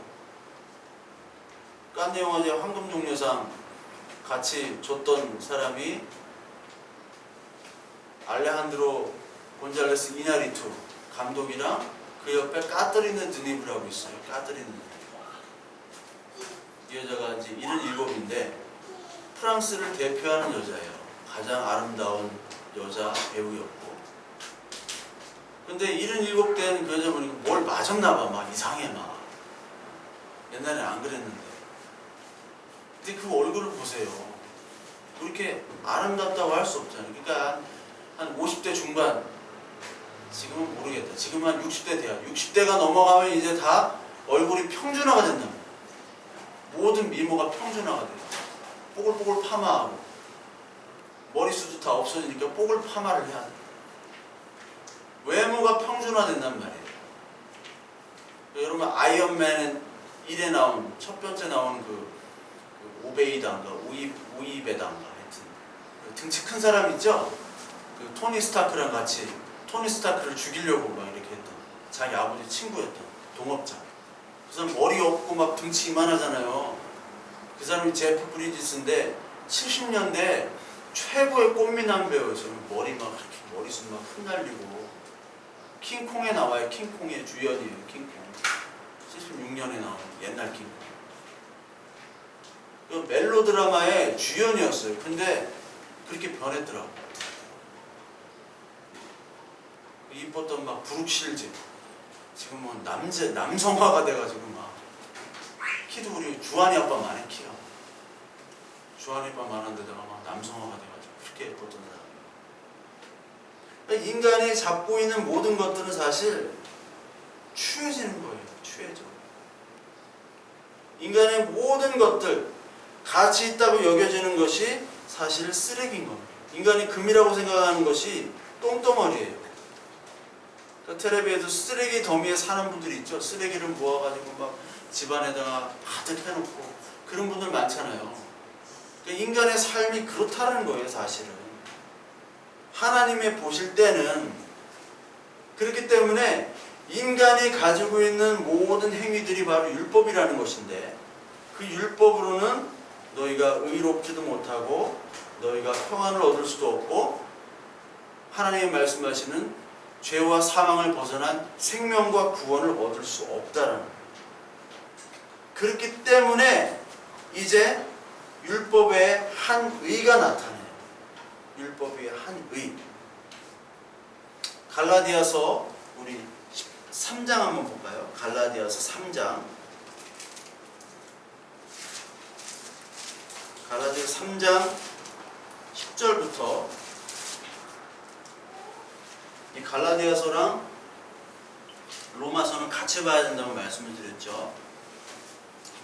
Speaker 1: 깐느 영화제 황금종려상 같이 줬던 사람이 알레한드로 곤잘레스 이나리투 감독이랑 그 옆에 까트리네 드니브라고 있어요. 까트리네 드니브. 이 여자가 이제 77인데 프랑스를 대표하는 여자예요. 가장 아름다운 여자 배우였고, 근데 77된 그 여자 보니까 뭘 맞았나봐. 막 이상해. 막 옛날에는 안 그랬는데. 근데 그 얼굴을 보세요. 그렇게 아름답다고 할 수 없잖아요. 그러니까 한 50대 중반, 지금은 모르겠다. 지금 한 60대 돼야 60대가 넘어가면 이제 다 얼굴이 평준화가 된다. 모든 미모가 평준화가 돼요. 뽀글뽀글 파마하고 머리숱도 다 없어지니까 뽀글 파마를 해야 돼. 외모가 평준화된단 말이에요. 여러분 아이언맨 1에 나온 첫 번째 나온 그 오베이다인가 오이베다인가 하여튼 그 등치 큰 사람 있죠? 그 토니 스타크랑 같이 토니 스타크를 죽이려고 막 이렇게 했던 자기 아버지 친구였던 동업자. 그 사람 머리 없고 막 등치 이만하잖아요. 그 사람이 제프 브리지스인데 70년대 최고의 꽃미남 배우였어요. 머리 막 그렇게 머리숱 막 흩날리고 킹콩에 나와요. 킹콩의 주연이에요. 킹콩 76년에 나온 옛날 킹콩. 그 멜로드라마의 주연이었어요. 근데 그렇게 변했더라고. 이뻤던 막 브룩 실즈 지금은 남성화가 돼가지고 막 키도 우리 주한이 아빠만해. 키가 주한이 아빠만한 데다가 막 남성화가 돼가지고 그렇게 예뻤던 사람이에요. 그러니까 인간이 잡고 있는 모든 것들은 사실 추해지는 거예요. 추해져. 인간의 모든 것들 가치 있다고 여겨지는 것이 사실 쓰레기인 겁니다. 인간이 금이라고 생각하는 것이 똥덩어리예요. 그러니까 텔레비에도 쓰레기 더미에 사는 분들이 있죠. 쓰레기를 모아가지고 막 집안에다가 가득 해놓고 그런 분들 많잖아요. 그러니까 인간의 삶이 그렇다는 거예요. 사실은 하나님이 보실 때는 그렇기 때문에 인간이 가지고 있는 모든 행위들이 바로 율법이라는 것인데 그 율법으로는 너희가 의롭지도 못하고 너희가 평안을 얻을 수도 없고 하나님이 말씀하시는 죄와 사망을 벗어난 생명과 구원을 얻을 수 없다는 거예요. 그렇기 때문에 이제 율법의 한 의가 나타나요. 율법의 한 의. 갈라디아서 우리 3장 한번 볼까요? 갈라디아서 3장. 갈라디아서 3장 10절부터 이 갈라디아서랑 로마서는 같이 봐야 된다고 말씀을 드렸죠.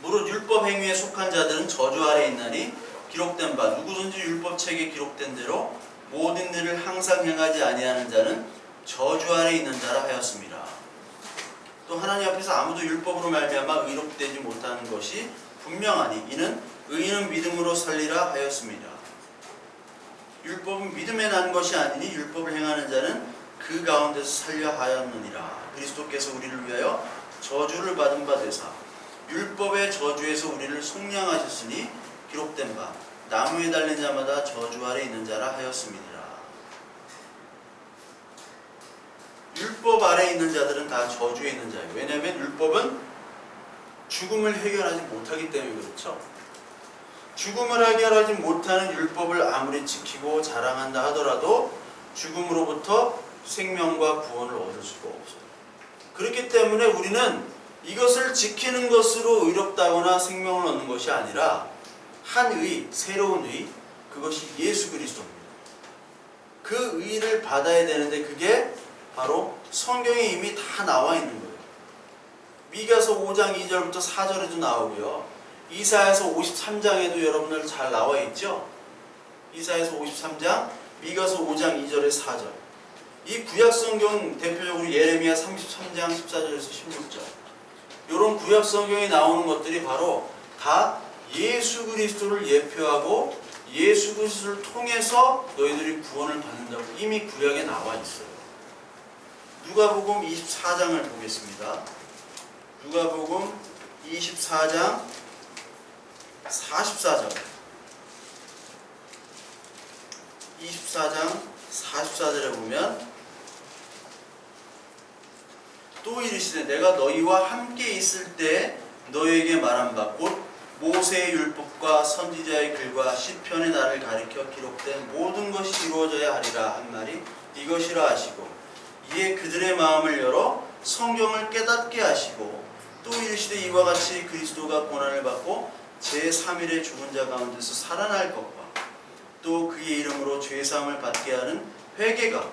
Speaker 1: 무릇 율법 행위에 속한 자들은 저주 아래 있나니 기록된 바 누구든지 율법책에 기록된 대로 모든 일을 항상 행하지 아니하는 자는 저주 아래 있는 자라 하였습니다. 또 하나님 앞에서 아무도 율법으로 말미암아 의롭되지 못하는 것이 분명하니 이는 의인은 믿음으로 살리라 하였습니다. 율법은 믿음에 난 것이 아니니 율법을 행하는 자는 그 가운데서 살려 하였느니라. 그리스도께서 우리를 위하여 저주를 받은 바 되사 율법의 저주에서 우리를 속량하셨으니 기록된 바 나무에 달린 자마다 저주 아래 있는 자라 하였습니다. 율법 아래 있는 자들은 다 저주에 있는 자예요. 왜냐하면 율법은 죽음을 해결하지 못하기 때문에 그렇죠. 죽음을 해결하지 못하는 율법을 아무리 지키고 자랑한다 하더라도 죽음으로부터 생명과 구원을 얻을 수가 없어요. 그렇기 때문에 우리는 이것을 지키는 것으로 의롭다거나 생명을 얻는 것이 아니라 한 의, 새로운 의, 그것이 예수 그리스도입니다. 그 의를 받아야 되는데 그게 바로 성경에 이미 다 나와 있는 거예요. 미가서 5장 2절부터 4절에도 나오고요. 이사야서 53장에도 여러분들 잘 나와 있죠. 이사야서 53장, 미가서 5장 2절에 4절. 이 구약성경 대표적으로 예레미야 33장 14절에서 16절. 이런 구약성경에 나오는 것들이 바로 다 예수 그리스도를 예표하고 예수 그리스도를 통해서 너희들이 구원을 받는다고 이미 구약에 나와 있어요. 누가복음 24장을 보겠습니다. 누가복음 24장 44절. 24장 44절에 보면 또 이르시되 내가 너희와 함께 있을 때 너희에게 말한 바 곧 모세의 율법과 선지자의 글과 시편의 나를 가리켜 기록된 모든 것이 이루어져야 하리라 한 말이 이것이라 하시고, 이에 그들의 마음을 열어 성경을 깨닫게 하시고, 또 이르시되 이와 같이 그리스도가 고난을 받고 제3일에 죽은 자 가운데서 살아날 것과 또 그의 이름으로 죄사함을 받게 하는 회개가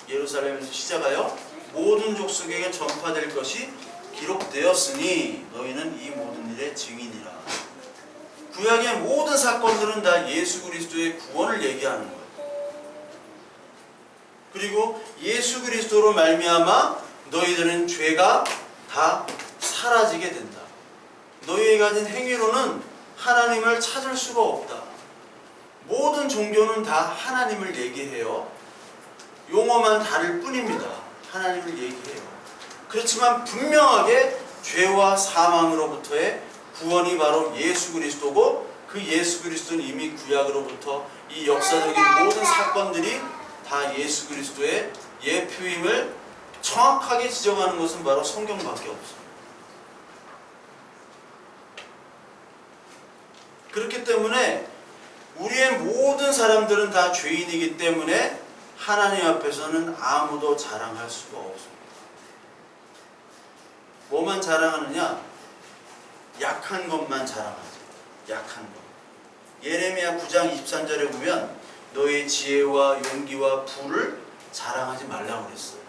Speaker 1: 예루살렘에서 시작하여 모든 족속에게 전파될 것이 기록되었으니 너희는 이 모든 일의 증인이라. 구약의 모든 사건들은 다 예수 그리스도의 구원을 얘기하는 거예요. 그리고 예수 그리스도로 말미암아 너희들은 죄가 다 사라지게 된다. 너희의 가진 행위로는 하나님을 찾을 수가 없다. 모든 종교는 다 하나님을 얘기해요. 용어만 다를 뿐입니다. 하나님을 얘기해요. 그렇지만 분명하게 죄와 사망으로부터의 구원이 바로 예수 그리스도고, 그 예수 그리스도는 이미 구약으로부터 이 역사적인 모든 사건들이 다 예수 그리스도의 예표임을 정확하게 지적하는 것은 바로 성경밖에 없어요. 그렇기 때문에 우리의 모든 사람들은 다 죄인이기 때문에 하나님 앞에서는 아무도 자랑할 수가 없습니다. 뭐만 자랑하느냐? 약한 것만 자랑하죠. 약한 것. 예레미야 9장 23절에 보면 너의 지혜와 용기와 부를 자랑하지 말라고 그랬어요.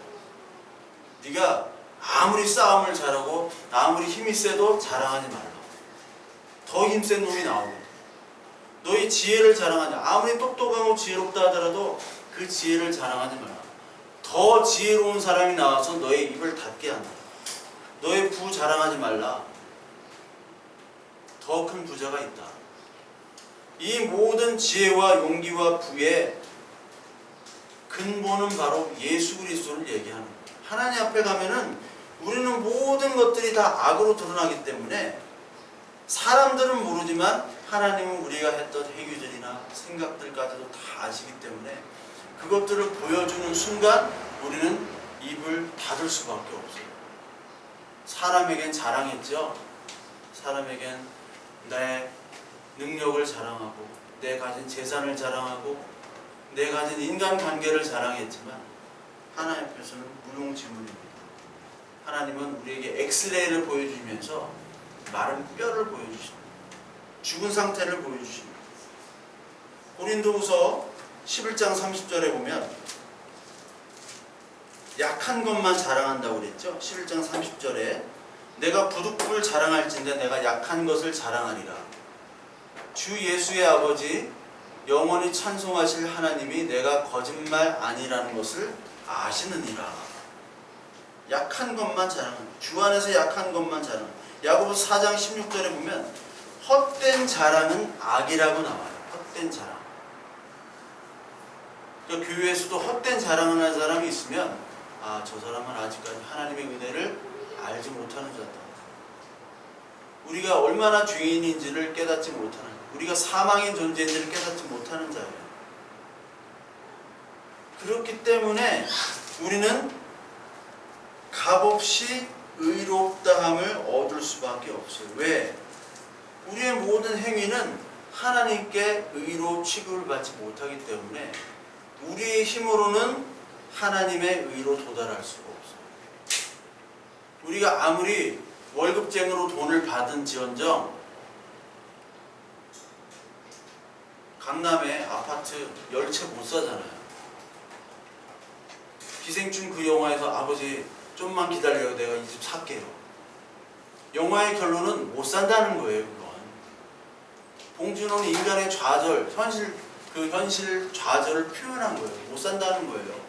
Speaker 1: 네가 아무리 싸움을 잘하고 아무리 힘이 세도 자랑하지 말라. 더 힘센 놈이 나오고, 너의 지혜를 자랑하지, 아무리 똑똑하고 지혜롭다 하더라도 그 지혜를 자랑하지 말라. 더 지혜로운 사람이 나와서 너의 입을 닫게 한다. 너의 부 자랑하지 말라. 더 큰 부자가 있다. 이 모든 지혜와 용기와 부의 근본은 바로 예수 그리스도를 얘기하는 거예요. 하나님 앞에 가면은 우리는 모든 것들이 다 악으로 드러나기 때문에 사람들은 모르지만 하나님은 우리가 했던 행위들이나 생각들까지도 다 아시기 때문에 그것들을 보여주는 순간 우리는 입을 닫을 수밖에 없어요. 사람에겐 자랑했죠. 사람에겐 내 능력을 자랑하고 내 가진 재산을 자랑하고 내 가진 인간관계를 자랑했지만 하나님 앞에서는 무용지물입니다. 하나님은 우리에게 엑스레이를 보여주면서 마른 뼈를 보여주십니다. 죽은 상태를 보여주십니다. 고린도후서 11장 30절에 보면 약한 것만 자랑한다고 그랬죠. 11장 30절에 내가 부득불 자랑할진대 내가 약한 것을 자랑하리라. 주 예수의 아버지 영원히 찬송하실 하나님이 내가 거짓말 아니라는 것을 아시느니라. 약한 것만 자랑합니다. 주 안에서 약한 것만 자랑. 야고보서 4장 16절에 보면 헛된 자랑은 악이라고 나와요. 헛된 자랑. 그러니까 교회에서도 헛된 자랑을 하는 사람이 있으면 저 사람은 아직까지 하나님의 은혜를 알지 못하는 자다. 우리가 얼마나 죄인인지를 깨닫지 못하는, 우리가 사망의 존재인지를 깨닫지 못하는 자예요. 그렇기 때문에 우리는 값없이 의롭다함을 얻을 수밖에 없어요. 왜? 우리의 모든 행위는 하나님께 의로 취급을 받지 못하기 때문에 우리의 힘으로는 하나님의 의로 도달할 수가 없어요. 우리가 아무리 월급쟁이로 돈을 받은지언정 강남에 아파트 10채 못 사잖아요. 기생충 그 영화에서 아버지 좀만 기다려요. 내가 이 집 살게요. 영화의 결론은 못 산다는 거예요. 그건. 봉준호는 인간의 좌절, 현실 좌절을 표현한 거예요. 못 산다는 거예요.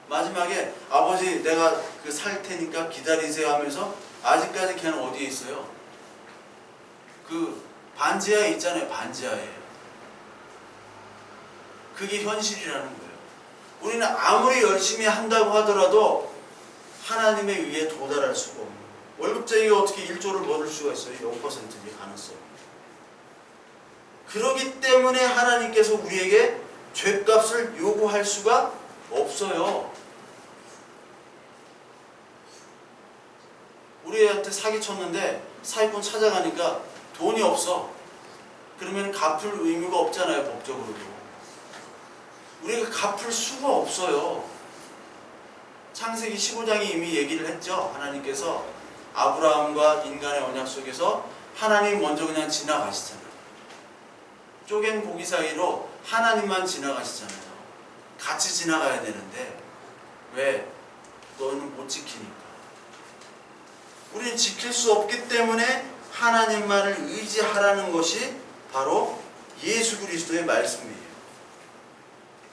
Speaker 1: 마지막에 아버지 내가 살 테니까 기다리세요 하면서 아직까지 걔는 어디에 있어요? 그 반지하에 있잖아요. 반지하에. 그게 현실이라는 거예요. 우리는 아무리 열심히 한다고 하더라도 하나님의 의에 도달할 수가 없는 거예요. 월급쟁이가 어떻게 1조를 벌을 수가 있어요? 0%의 가능성. 그렇기 때문에 하나님께서 우리에게 죗값을 요구할 수가 없어요. 우리 애한테 사기쳤는데 사기꾼 찾아가니까 돈이 없어. 그러면 갚을 의무가 없잖아요, 법적으로도. 우리가 갚을 수가 없어요. 창세기 15장이 이미 얘기를 했죠. 하나님께서 아브라함과 인간의 언약 속에서 하나님 먼저 그냥 지나가시잖아요. 쪼갠 고기 사이로 하나님만 지나가시잖아요. 같이 지나가야 되는데 왜? 너는 못 지키니까. 우리는 지킬 수 없기 때문에 하나님만을 의지하라는 것이 바로 예수 그리스도의 말씀이에요.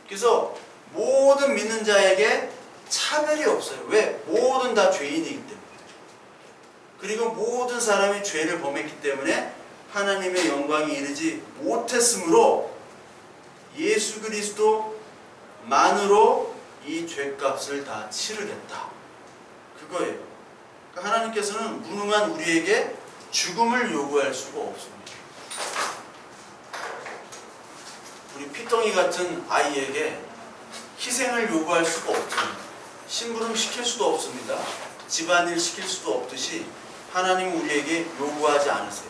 Speaker 1: 그래서 모든 믿는 자에게 차별이 없어요. 왜? 모든 다 죄인이기 때문에. 그리고 모든 사람이 죄를 범했기 때문에 하나님의 영광이 이르지 못했으므로 예수 그리스도만으로 이 죄값을 다 치르겠다. 그거예요. 그러니까 하나님께서는 무능한 우리에게 죽음을 요구할 수가 없습니다. 우리 피덩이 같은 아이에게 희생을 요구할 수가 없습니다. 심부름 시킬 수도 없습니다. 집안일 시킬 수도 없듯이 하나님은 우리에게 요구하지 않으세요.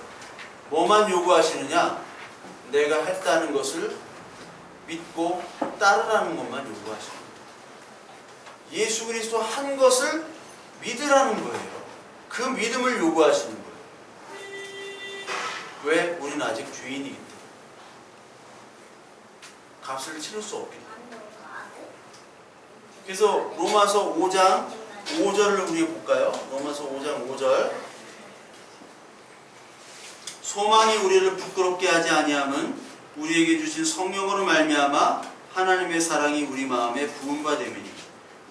Speaker 1: 뭐만 요구하시느냐? 내가 했다는 것을 믿고 따르라는 것만 요구하십니다. 예수 그리스도 한 것을 믿으라는 거예요. 그 믿음을 요구하시는 거예요. 왜? 우리는 아직 죄인이기 때문에. 값을 치를 수 없기 때문에. 그래서 로마서 5장 5절을 우리 볼까요? 로마서 5장 5절. 소망이 우리를 부끄럽게 하지 아니함은 우리에게 주신 성령으로 말미암아 하나님의 사랑이 우리 마음에 부음과 됨이니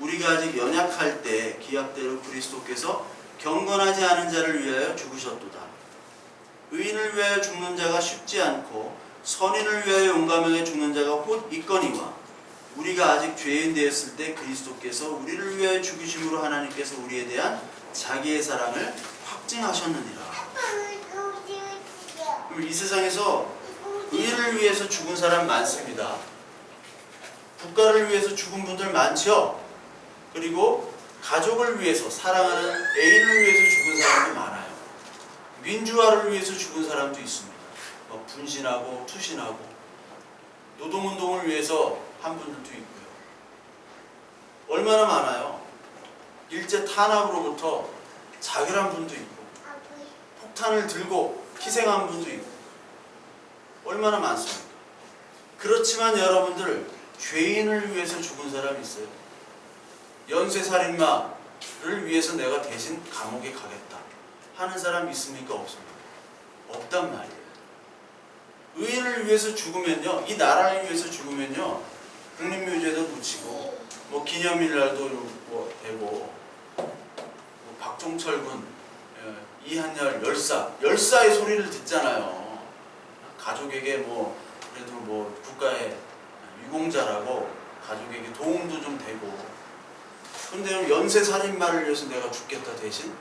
Speaker 1: 우리가 아직 연약할 때 기약대로 그리스도께서 경건하지 않은 자를 위하여 죽으셨도다. 의인을 위하여 죽는 자가 쉽지 않고 선인을 위하여 용감하게 죽는 자가 곧 있거니와 우리가 아직 죄인 되었을 때 그리스도께서 우리를 위하여 죽으심으로 하나님께서 우리에 대한 자기의 사랑을 확증하셨느니라. 이 세상에서 의를 위해서 죽은 사람 많습니다. 국가를 위해서 죽은 분들 많죠. 그리고 가족을 위해서, 사랑하는 애인을 위해서 죽은 사람도 많아요. 민주화를 위해서 죽은 사람도 있습니다. 분신하고 투신하고 노동운동을 위해서 한 분들도 있고요. 얼마나 많아요. 일제 탄압으로부터 자결한 분도 있고 폭탄을 들고 희생한 분도 있고 얼마나 많습니까? 그렇지만 여러분들 죄인을 위해서 죽은 사람이 있어요. 연쇄살인마를 위해서 내가 대신 감옥에 가겠다 하는 사람이 있습니까? 없습니까? 없단 말이에요. 의인을 위해서 죽으면요, 이 나라를 위해서 죽으면요, 국립묘지에도 묻히고 뭐 기념일날도 뭐 되고 뭐 박종철 군, 이한열 열사의 소리를 듣잖아요. 가족에게 뭐 그래도 뭐 국가의 유공자라고 가족에게 도움도 좀 되고. 근데 연쇄살인마를 위해서 내가 죽겠다 대신?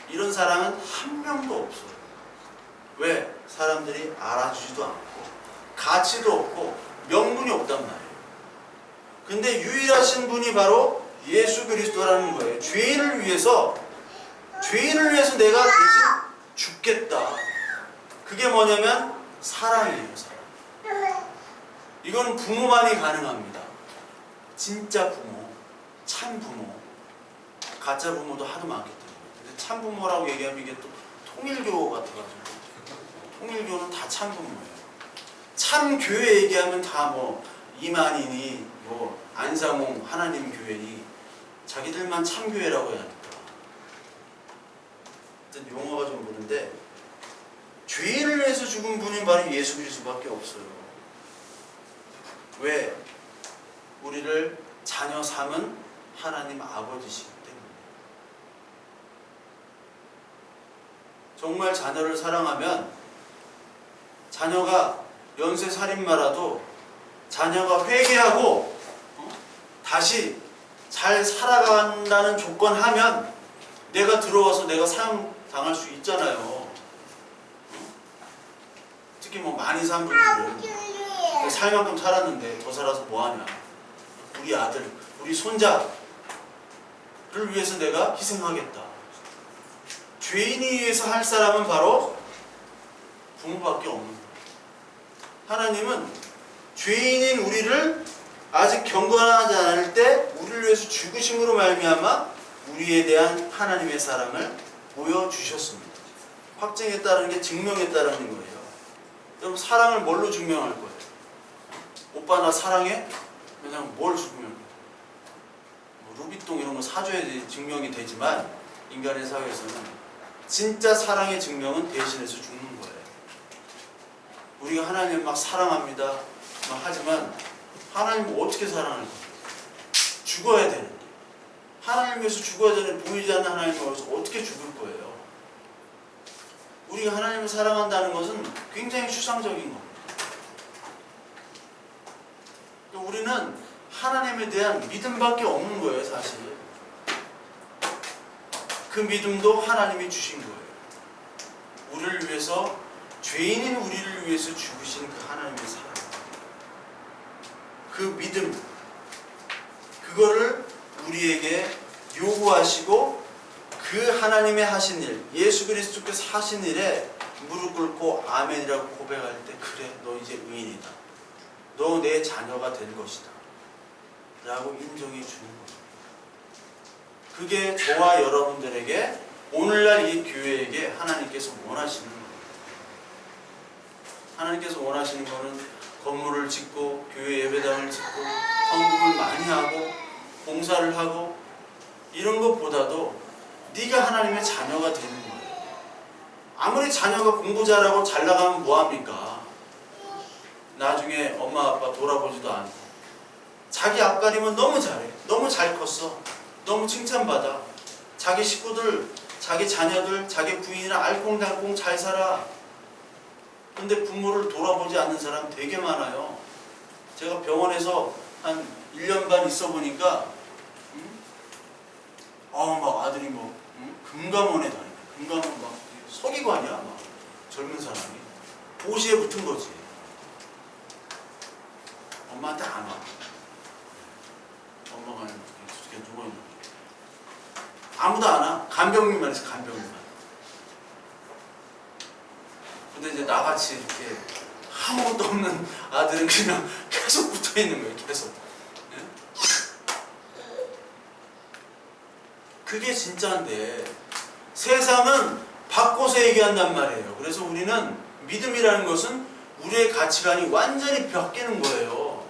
Speaker 1: 이런 사람은 한 명도 없어요. 왜? 사람들이 알아주지도 않고 가치도 없고 명분이 없단 말이에요. 근데 유일하신 분이 바로 예수 그리스도라는 거예요. 죄인을 위해서 내가 대신 죽겠다. 그게 뭐냐면 사랑이에요. 사랑. 이건 부모만이 가능합니다. 진짜 부모, 참 부모. 가짜 부모도 하도 많기 때문에. 근데 참 부모라고 얘기하면 이게 또 통일교 같아가지고. 통일교는 다 참 부모예요. 참 교회 얘기하면 다 뭐 이만희니 뭐 안상홍 하나님 교회니 자기들만 참 교회라고 해야 하니까. 하여튼 용어가 좀 그런데 죄인을 위해서 죽은 분이 바로 예수 그리스도밖에 없어요. 왜? 우리를 자녀 삼은 하나님 아버지시기 때문에. 정말 자녀를 사랑하면 자녀가 연쇄살인마라도 자녀가 회개하고 다시 잘 살아간다는 조건 하면 내가 들어와서 내가 사형당할 수 있잖아요. 특히 뭐 많이 산 분들은 살 만큼 살았는데 더 살아서 뭐하냐. 우리 아들, 우리 손자를 위해서 내가 희생하겠다. 죄인이 위해서 할 사람은 바로 부모밖에 없는 거예요. 하나님은 죄인인 우리를 아직 경건하지 않을 때 우리를 위해서 죽으심으로 말미암아 우리에 대한 하나님의 사랑을 보여주셨습니다. 확증했다는 게 증명했다는 거예요. 여러분 사랑을 뭘로 증명할 거예요? 오빠 나 사랑해? 그냥 뭘 증명해? 루비통 이런 거 사줘야지 증명이 되지만 인간의 사회에서는 진짜 사랑의 증명은 대신해서 죽는 거예요. 우리가 하나님을 막 사랑합니다 막 하지만 하나님을 어떻게 사랑할 거예요? 죽어야 되는데 하나님 위해서 죽어야 되는 보이지 않는 하나님을 위해서 어떻게 죽을 거예요? 우리가 하나님을 사랑한다는 것은 굉장히 추상적인 겁니다. 우리는 하나님에 대한 믿음밖에 없는 거예요, 사실. 그 믿음도 하나님이 주신 거예요. 우리를 위해서, 죄인인 우리를 위해서 죽으신 그 하나님의 사랑. 그 믿음, 그거를 우리에게 요구하시고 그 하나님의 하신 일, 예수 그리스도께서 하신 일에 무릎 꿇고 아멘이라고 고백할 때 그래, 너 이제 의인이다. 너 내 자녀가 된 것이다. 라고 인정해 주는 거예요. 그게 저와 여러분들에게 오늘날 이 교회에게 하나님께서 원하시는 거예요. 하나님께서 원하시는 거는 건물을 짓고 교회 예배당을 짓고 헌금을 많이 하고 봉사를 하고 이런 것보다도 네가 하나님의 자녀가 되는 거예요. 아무리 자녀가 공부 잘하고 잘 나가면 뭐합니까? 나중에 엄마 아빠 돌아보지도 않고 자기 앞가림은 너무 잘해. 너무 잘 컸어. 너무 칭찬받아. 자기 식구들, 자기 자녀들, 자기 부인이랑 알콩달콩 잘 살아. 근데 부모를 돌아보지 않는 사람 되게 많아요. 제가 병원에서 한 1년 반 있어 보니까 막 아들이 금감원에 다니네. 금감원 막 서기관이야. 막 젊은 사람이 도시에 붙은 거지. 엄마한테 안 와. 엄마가 어떻게 누워있는 거야. 아무도 안 와. 간병인만 있어. 간병인만. 근데 이제 나같이 이렇게 아무것도 없는 아들은 그냥 계속 붙어있는 거예요. 계속. 그게 진짜인데 세상은 바꿔서 얘기한단 말이에요. 그래서 우리는 믿음이라는 것은 우리의 가치관이 완전히 바뀌는 거예요.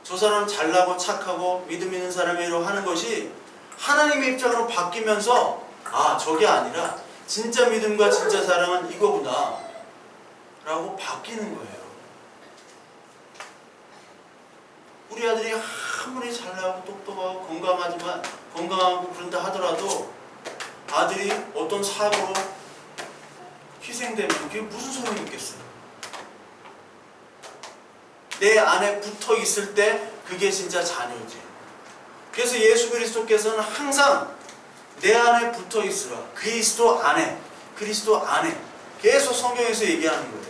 Speaker 1: 저 사람 잘나고 착하고 믿음 있는 사람이라고 하는 것이 하나님의 입장으로 바뀌면서 저게 아니라 진짜 믿음과 진짜 사랑은 이거구나 라고 바뀌는 거예요. 우리 아들이 아무리 잘나고 똑똑하고 건강하고 그런다 하더라도 아들이 어떤 사고로 희생되면 그게 무슨 소용이 있겠어요? 내 안에 붙어 있을 때 그게 진짜 자녀지. 그래서 예수 그리스도께서는 항상 내 안에 붙어 있으라. 그리스도 안에 계속 성경에서 얘기하는 거예요.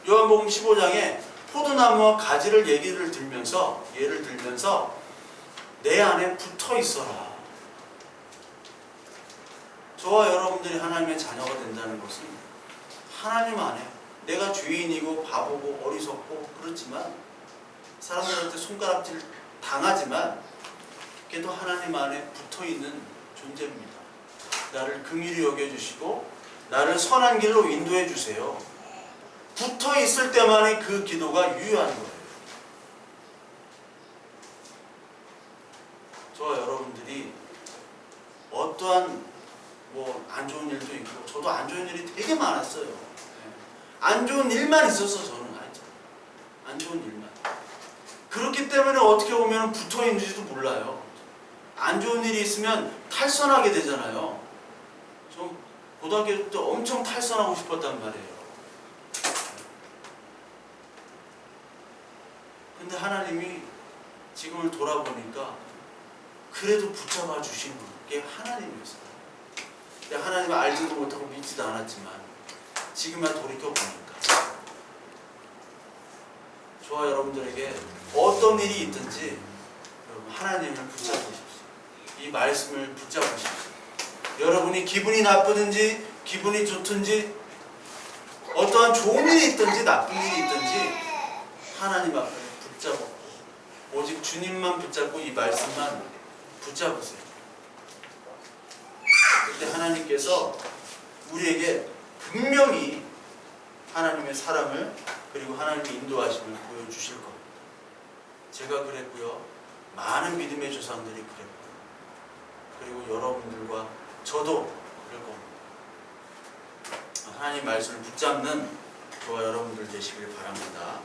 Speaker 1: 요한복음 15장에 포도나무와 가지를 예를 들면서 내 안에 붙어 있어라. 저와 여러분들이 하나님의 자녀가 된다는 것은 하나님 안에 내가 죄인이고 바보고 어리석고 그렇지만 사람들한테 손가락질 당하지만 그래도 하나님 안에 붙어있는 존재입니다. 나를 긍휼히 여겨주시고 나를 선한 길로 인도해 주세요. 붙어있을 때만이 그 기도가 유효한 거예요. 저와 여러분들이 어떠한 안 좋은 일도 있고 저도 안 좋은 일이 되게 많았어요. 안 좋은 일만 있었어. 저는 안 좋은 일만. 그렇기 때문에 어떻게 보면 붙어 있는지도 몰라요. 안 좋은 일이 있으면 탈선하게 되잖아요. 좀 고등학교 때 엄청 탈선하고 싶었단 말이에요. 근데 하나님이 지금을 돌아보니까 그래도 붙잡아 주신 게 하나님이었어요. 하나님을 알지도 못하고 믿지도 않았지만 지금만 돌이켜보니까 저와 여러분들에게 어떤 일이 있든지 하나님을 붙잡으십시오. 이 말씀을 붙잡으십시오. 여러분이 기분이 나쁘든지 기분이 좋든지 어떠한 좋은 일이 있든지 나쁜 일이 있든지 하나님 앞에 붙잡고 오직 주님만 붙잡고 이 말씀만 붙잡으세요. 그때 하나님께서 우리에게 분명히 하나님의 사랑을 그리고 하나님의 인도하심을 보여주실 겁니다. 제가 그랬고요. 많은 믿음의 조상들이 그랬고요. 그리고 여러분들과 저도 그럴 겁니다. 하나님 말씀을 붙잡는 저와 여러분들 되시길 바랍니다.